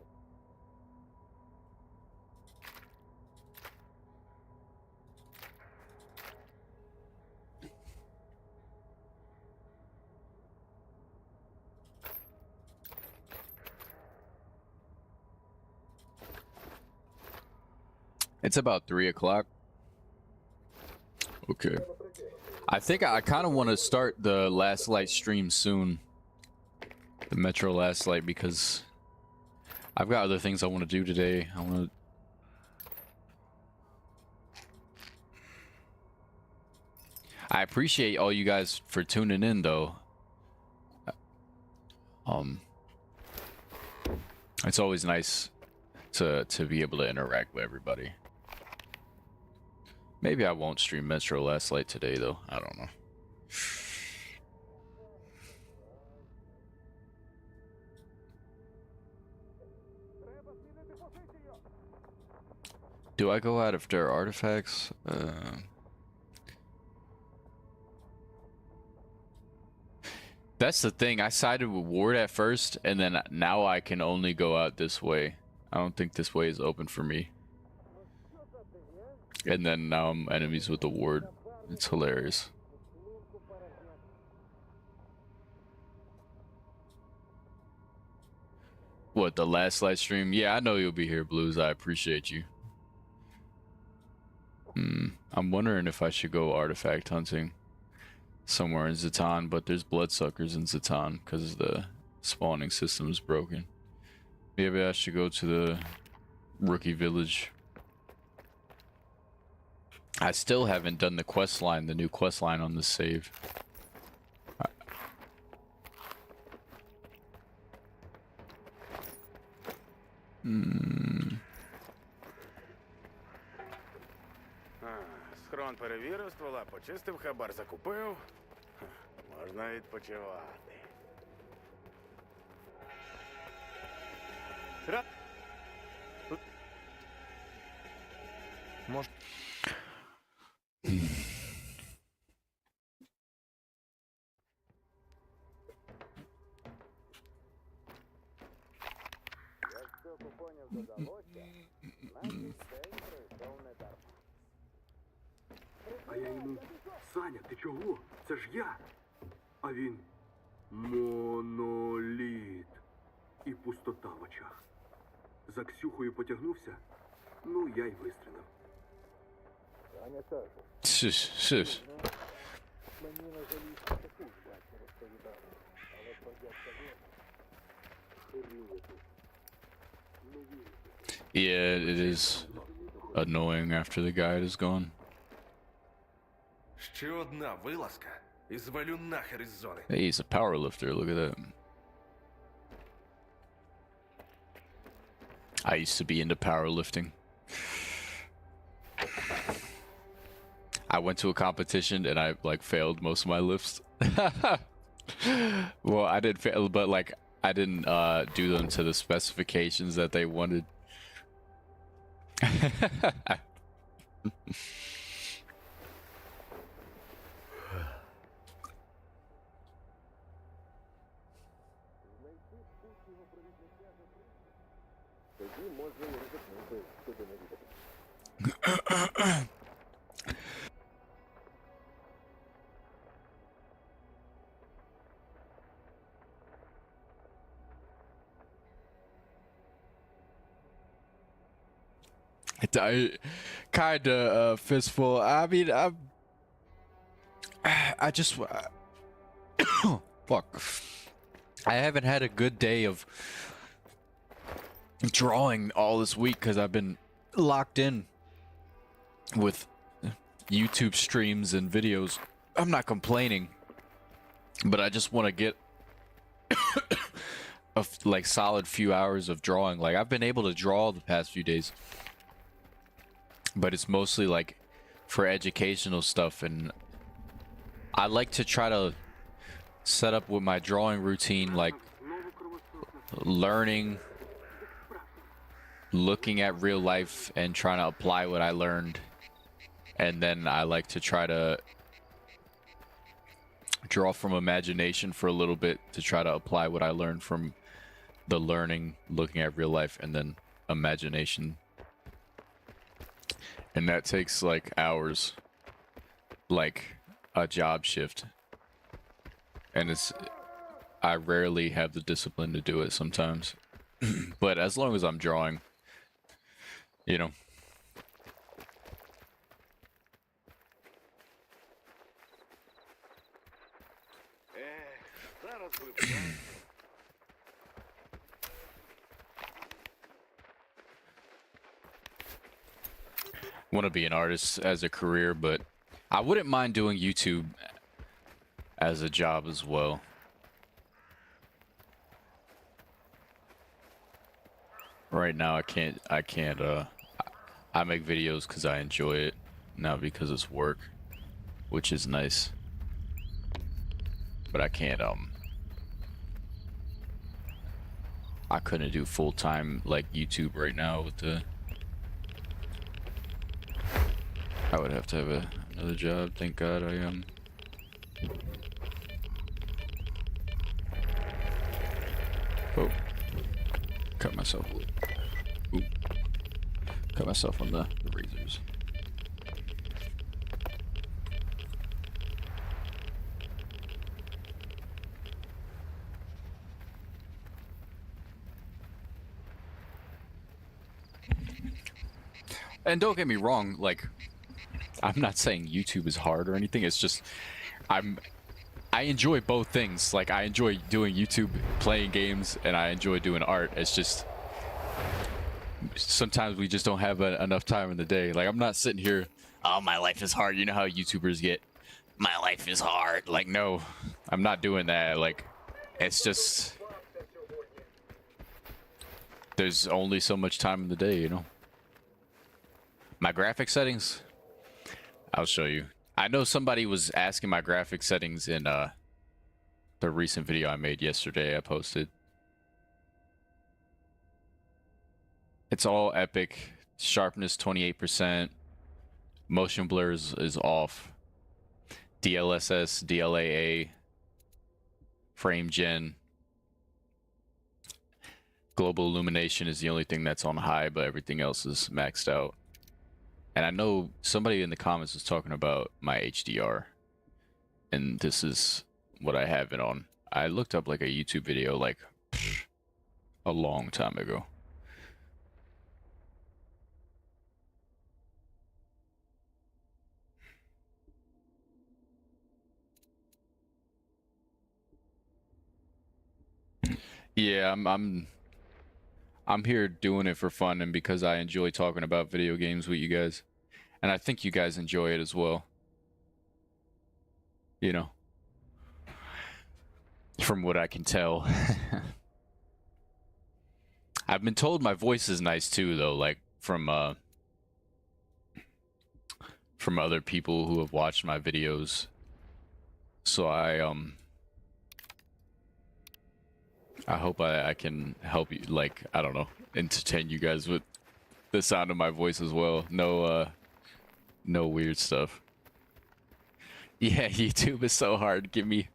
It's about 3 o'clock. Okay. I think I kind of want to start the Last Light stream soon. The Metro Last Light, because I've got other things I want to do today. I appreciate all you guys for tuning in though. It's always nice to be able to interact with everybody. Maybe I won't stream Metro Last Light today though. I don't know. Do I go out after artifacts? That's the thing. I sided with Ward at first, and then now I can only go out this way. I don't think this way is open for me. And then now I'm enemies with the Ward. It's hilarious. What, the last live stream? Yeah, I know you'll be here, Blues. I appreciate you. I'm wondering if I should go artifact hunting somewhere in Zatan, but there's bloodsuckers in Zatan because the spawning system is broken. Maybe I should go to the rookie village. I still haven't done the quest line, the new quest line on the save. Схрон перевірив, ствола почистив, хабар закупив. Можна відпочивати. Мож... Якщо купонів додалося, значить день пройшов не дарма. А я йому, Саня, ти чого? Це ж я. А він моноліт. І пустота в очах. За Ксюхою потягнувся, ну я й вистрілив. Аня каже, Шиш. мені на залізку таку ж бачу розповідали, але про дядька Віру не вірити. Yeah, it is annoying after the guide is gone. Ще одна вилазка і звалю нахер із зони. Hey, he's a power lifter. Look at that. I used to be into powerlifting. I went to a competition and I like failed most of my lifts. Well, I did fail, but like I didn't do them to the specifications that they wanted. Тоді можна і ризикнути, туди не їхати. I kind of fistful. I mean, I just fuck. I haven't had a good day of drawing all this week because I've been locked in with YouTube streams and videos. I'm not complaining, but I just want to get a like solid few hours of drawing. Like I've been able to draw the past few days, but it's mostly like for educational stuff, and I like to try to set up with my drawing routine, like learning, looking at real life and trying to apply what I learned. And then I like to try to draw from imagination for a little bit to try to apply what I learned from the learning, looking at real life, and then imagination. And that takes like hours, like a job shift. And I rarely have the discipline to do it sometimes. But as long as I'm drawing, you know. Зараз випадку. Want to be an artist as a career, but I wouldn't mind doing YouTube as a job as well. Right now I can't I make videos because I enjoy it, not because it's work, which is nice. But I can't I couldn't do full-time like YouTube right now with the I would have to have another job. Thank God I am. Oh, cut myself. Ooh. Cut myself on the razors. And don't get me wrong, like, I'm not saying YouTube is hard or anything. It's just I enjoy both things. Like, I enjoy doing YouTube, playing games, and I enjoy doing art. It's just sometimes we just don't have enough time in the day. Like, I'm not sitting here, oh, my life is hard. You know how YouTubers get, my life is hard. Like, no, I'm not doing that. Like, it's just there's only so much time in the day, you know. My graphic settings, I'll show you. I know somebody was asking my graphic settings in the recent video I made yesterday. I posted. It's all epic. Sharpness 28%. Motion blur is off. DLSS, DLAA, frame gen. Global illumination is the only thing that's on high, but everything else is maxed out. And I know somebody in the comments was talking about my HDR, and this is what I have it on. I looked up like a YouTube video like a long time ago. Yeah, I'm here doing it for fun and because I enjoy talking about video games with you guys. And I think you guys enjoy it as well. You know, from what I can tell. I've been told my voice is nice too, though, like from other people who have watched my videos. So I hope I can help you, like, I don't know, entertain you guys with the sound of my voice as well. No weird stuff. Yeah, YouTube is so hard. Give me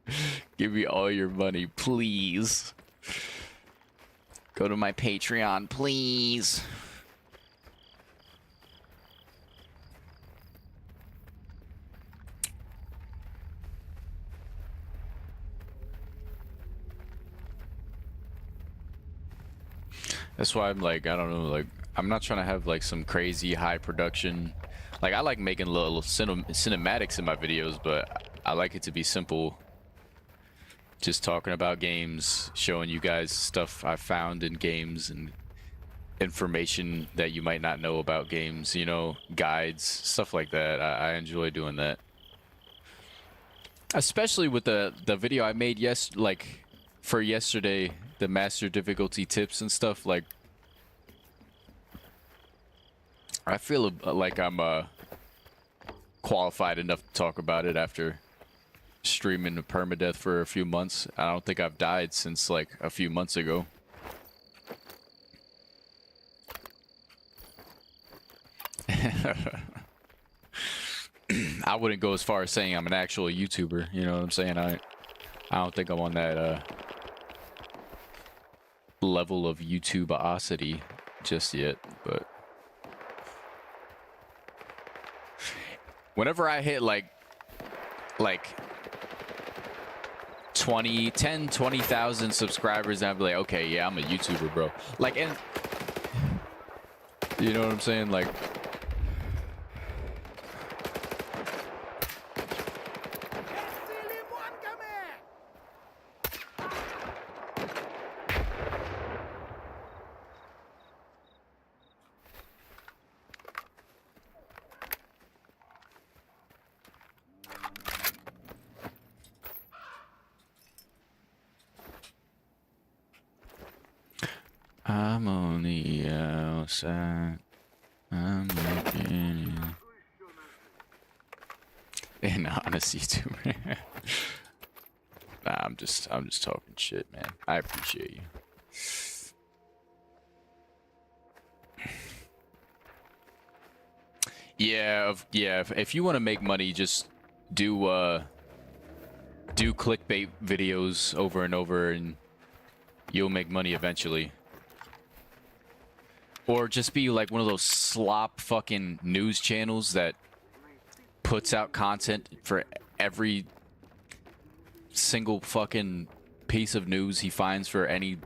all your money, please. Go to my Patreon, please. That's why I'm like, I don't know, like, I'm not trying to have like some crazy high production. Like, I like making little cinematics in my videos, but I like it to be simple. Just talking about games, showing you guys stuff I found in games and information that you might not know about games, you know, guides, stuff like that. I enjoy doing that. Especially with the video I made for yesterday, the master difficulty tips and stuff. Like, I feel like I'm qualified enough to talk about it after streaming the Permadeath for a few months. I don't think I've died since like a few months ago. I wouldn't go as far as saying I'm an actual YouTuber, you know what I'm saying? I don't think I'm on that level of YouTubeosity just yet, but whenever I hit like 20,000 subscribers, I'd be like, okay, yeah, I'm a YouTuber, bro. Like, and you know what I'm saying? Like, I'm on the outside. I'm looking in honest YouTuber. Nah, I'm just talking shit, man. I appreciate you. Yeah, if you want to make money, just do clickbait videos over and over and you'll make money eventually. Or just be like one of those slop fucking news channels that puts out content for every single fucking piece of news he finds for any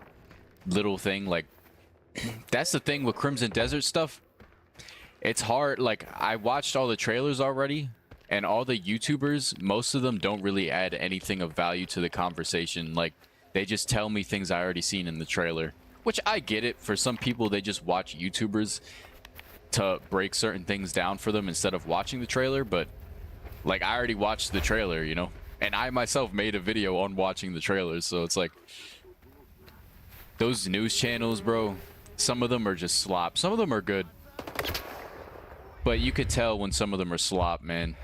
little thing. Like, that's the thing with Crimson Desert stuff. It's hard. Like, I watched all the trailers already, and all the YouTubers, most of them don't really add anything of value to the conversation. Like, they just tell me things I already seen in the trailer. Which I get it. For some people, they just watch YouTubers to break certain things down for them instead of watching the trailer. But, like, I already watched the trailer, you know? And I myself made a video on watching the trailers. So it's like, those news channels, bro, some of them are just slop. Some of them are good. But you could tell when some of them are slop, man.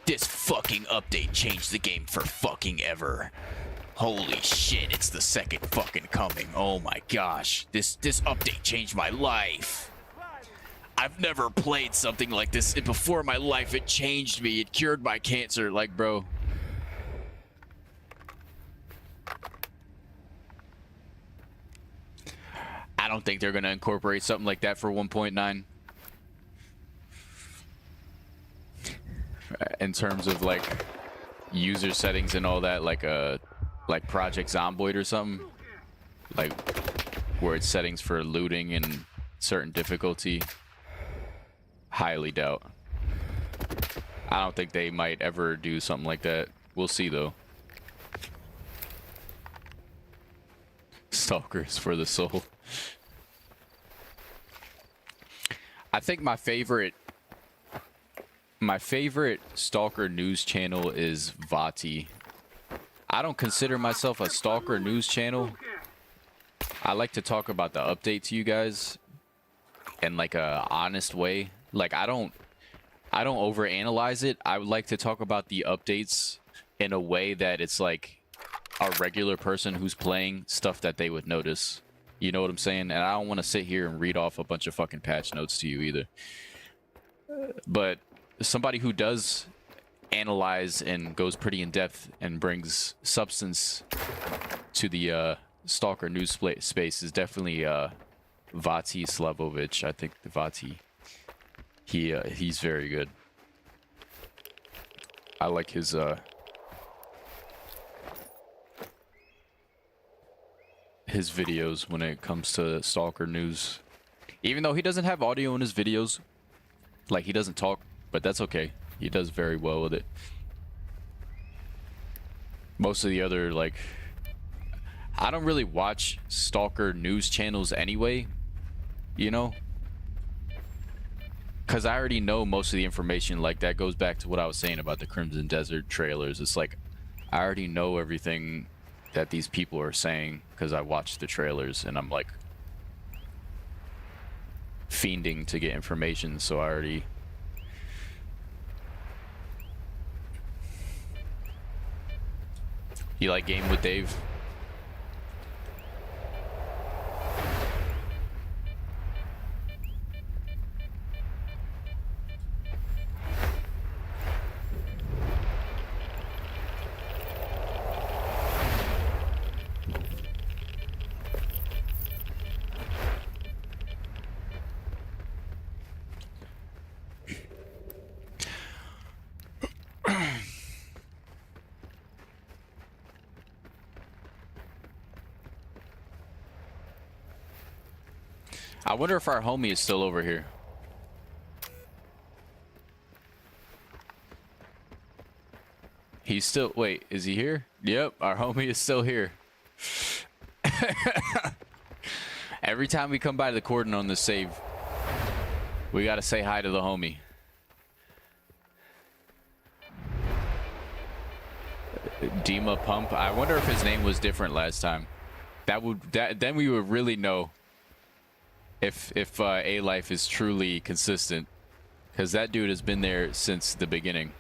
This fucking update changed the game for fucking ever. Holy shit, it's the second fucking coming. Oh my gosh. This update changed my life. I've never played something like this before in my life. It changed me. It cured my cancer. Like, bro. I don't think they're going to incorporate something like that for 1.9. In terms of like user settings and all that, like Project Zomboid or something, like where it's settings for looting and certain difficulty. Highly doubt. I don't think they might ever do something like that. We'll see though. Stalkers for the soul. I think my favorite Stalker news channel is Vati. I don't consider myself a Stalker news channel. I like to talk about the update to you guys in like a honest way. Like I don't overanalyze it. I would like to talk about the updates in a way that it's like a regular person who's playing stuff that they would notice. You know what I'm saying? And I don't want to sit here and read off a bunch of fucking patch notes to you either. But somebody who does analyze and goes pretty in depth and brings substance to the Stalker news space is definitely Vati Slavovic. I think the Vati, he's very good. I like his videos when it comes to Stalker news. Even though he doesn't have audio in his videos, like he doesn't talk, but that's okay. He does very well with it. Most of the other, like, I don't really watch Stalker news channels anyway, you know? Because I already know most of the information. Like, that goes back to what I was saying about the Crimson Desert trailers. It's like, I already know everything that these people are saying because I watched the trailers and I'm like fiending to get information, so I already... You like Game with Dave? I wonder if our homie is still over here. He's still... Wait, is he here? Yep, our homie is still here. Every time we come by the cordon on this save, we gotta say hi to the homie. Dima Pump. I wonder if his name was different last time. Then we would really know if A-Life is truly consistent, because that dude has been there since the beginning.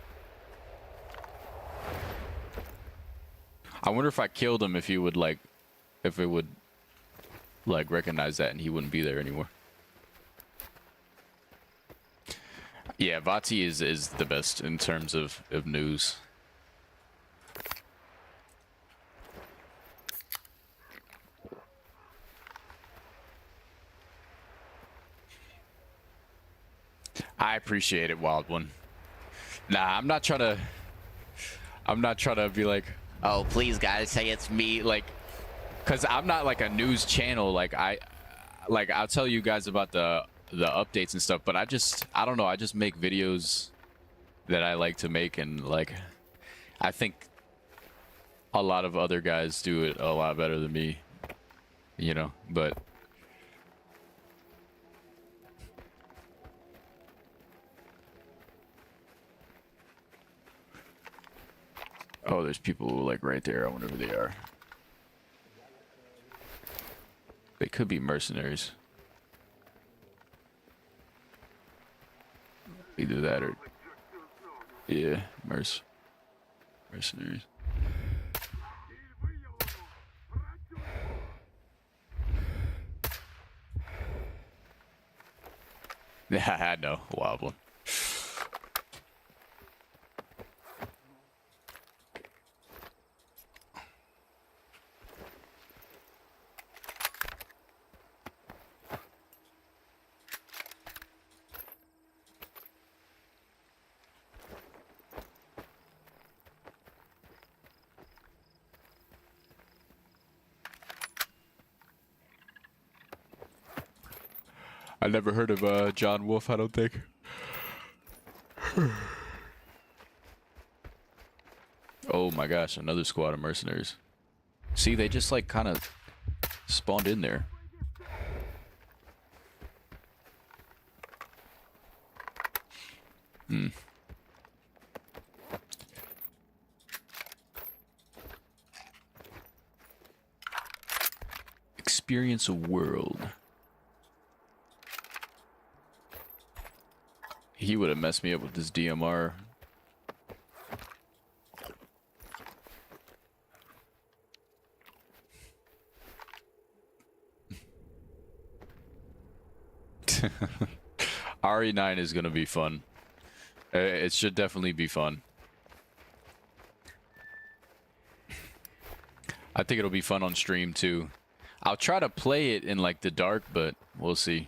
I wonder if I killed him, if he would like, if it would like recognize that and he wouldn't be there anymore. Yeah, Vati is the best in terms of news. I appreciate it, Wild One. Nah, I'm not trying to be like, oh, please, guys, say it's me. Like, because I'm not like a news channel. Like, I'll tell you guys about the updates and stuff, but I don't know. I just make videos that I like to make, and like, I think a lot of other guys do it a lot better than me, you know, but... Oh, there's people like right there. I wonder who they are. They could be mercenaries. Either that or... Yeah, mercenaries. Yeah, I know. Wild one. I never heard of John Wolf, I don't think. Oh my gosh, another squad of mercenaries. See, they just like kind of spawned in there. Hmm. Experience a world. He would have messed me up with this DMR. RE9 is gonna be fun. It should definitely be fun. I think it'll be fun on stream too. I'll try to play it in like the dark, but we'll see.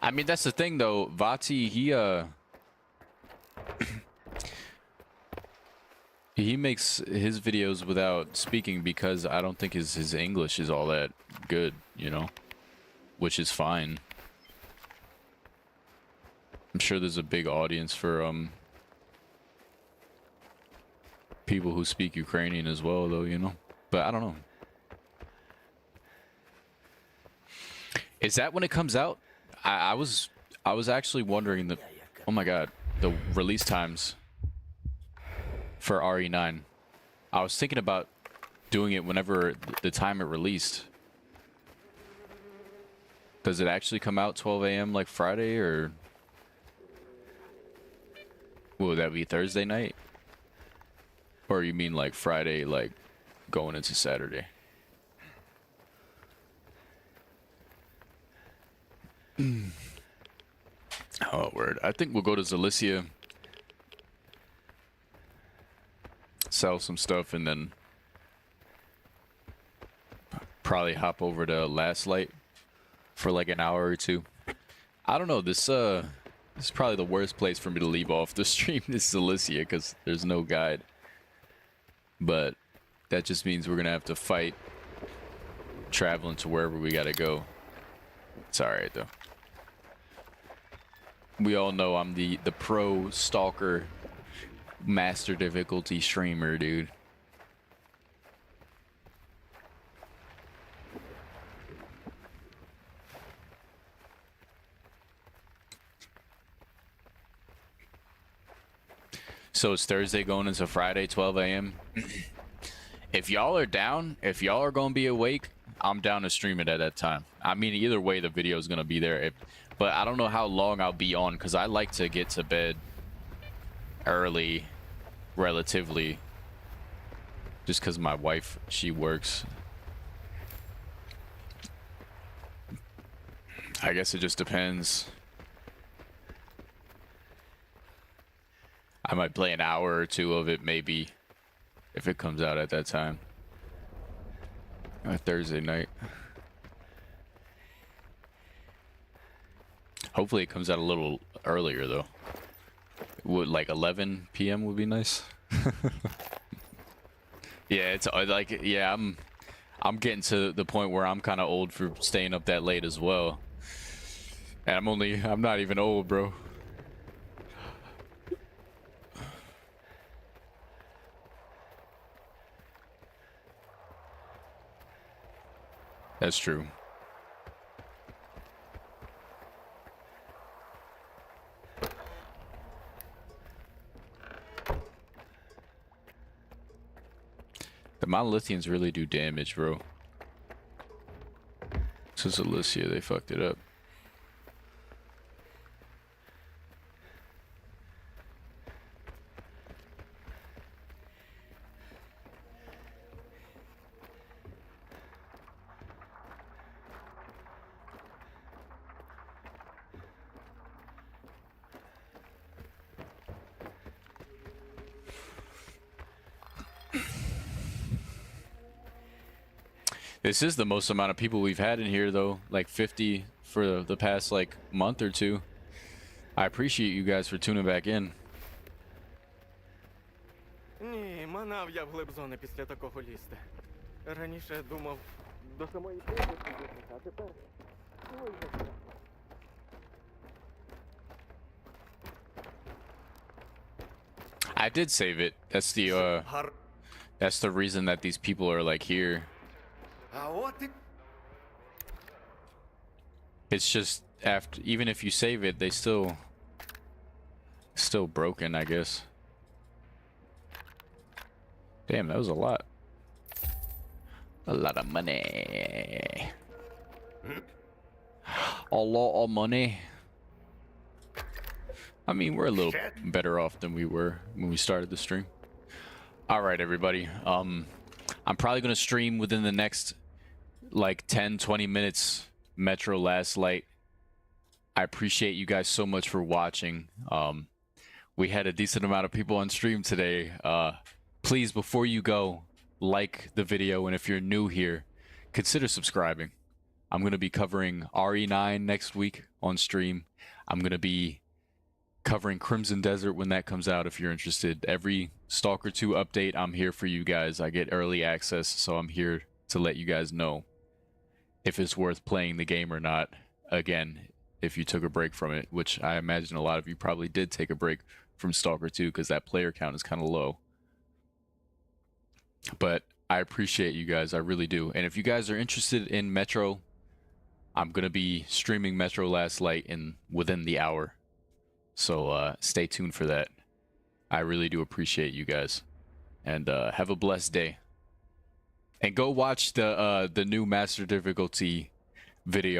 I mean, that's the thing though. Vati, he makes his videos without speaking because I don't think his English is all that good, you know, which is fine. I'm sure there's a big audience for people who speak Ukrainian as well, though, you know. But I don't know. Is that when it comes out? I was actually wondering the, oh my god, the release times for RE9. I was thinking about doing it whenever the time it released. Does it actually come out 12 a.m. like Friday, or will that be Thursday night? Or you mean like Friday, like going into Saturday? Oh, word. I think we'll go to Zalicia, sell some stuff, and then probably hop over to Last Light for like an hour or two. I don't know. This is probably the worst place for me to leave off the stream, is Zalicia, because there's no guide. But that just means we're gonna have to fight traveling to wherever we gotta go. It's alright though. We all know I'm the pro Stalker master difficulty streamer, dude. So it's Thursday going into Friday, 12 a.m. If y'all are down, if y'all are gonna be awake, I'm down to stream it at that time. I mean, either way, the video is gonna be there. But I don't know how long I'll be on, because I like to get to bed early, relatively. Just because my wife, she works. I guess it just depends. I might play an hour or two of it, maybe, if it comes out at that time. Thursday night. Hopefully it comes out a little earlier, though. Would like 11 p.m. would be nice. Yeah, it's like, yeah, I'm getting to the point where I'm kind of old for staying up that late as well. And I'm not even old, bro. That's true. monolithians really do damage, bro. This is Alicia, they fucked it up. This is the most amount of people we've had in here, though. Like 50 for the past, like, month or two. I appreciate you guys for tuning back in. Ні, манав я вглиб зони після такого лізти. Раніше думав, До самої області їхати, а тепер... Ой, за що? I did save it. That's the reason that these people are, like, here. А от і It's just after, even if you save it, they still broken, I guess. Damn, that was a lot. A lot of money. A lot of money. I mean, we're a little better off than we were when we started the stream. All right, everybody. I'm probably going to stream within the next like 10-20 minutes Metro Last Light. I appreciate you guys so much for watching. We had a decent amount of people on stream today. Please, before you go, like the video, and if you're new here, consider subscribing. I'm going to be covering RE9 next week on stream. I'm going to be covering Crimson Desert when that comes out if you're interested. Every Stalker 2 update, I'm here for you guys. I get early access, so I'm here to let you guys know if it's worth playing the game or not. Again, if you took a break from it, which I imagine a lot of you probably did take a break from Stalker 2 because that player count is kind of low. But I appreciate you guys, I really do. And if you guys are interested in Metro, I'm going to be streaming Metro Last Light within the hour. So stay tuned for that. I really do appreciate you guys. And have a blessed day. And go watch the new Master Difficulty video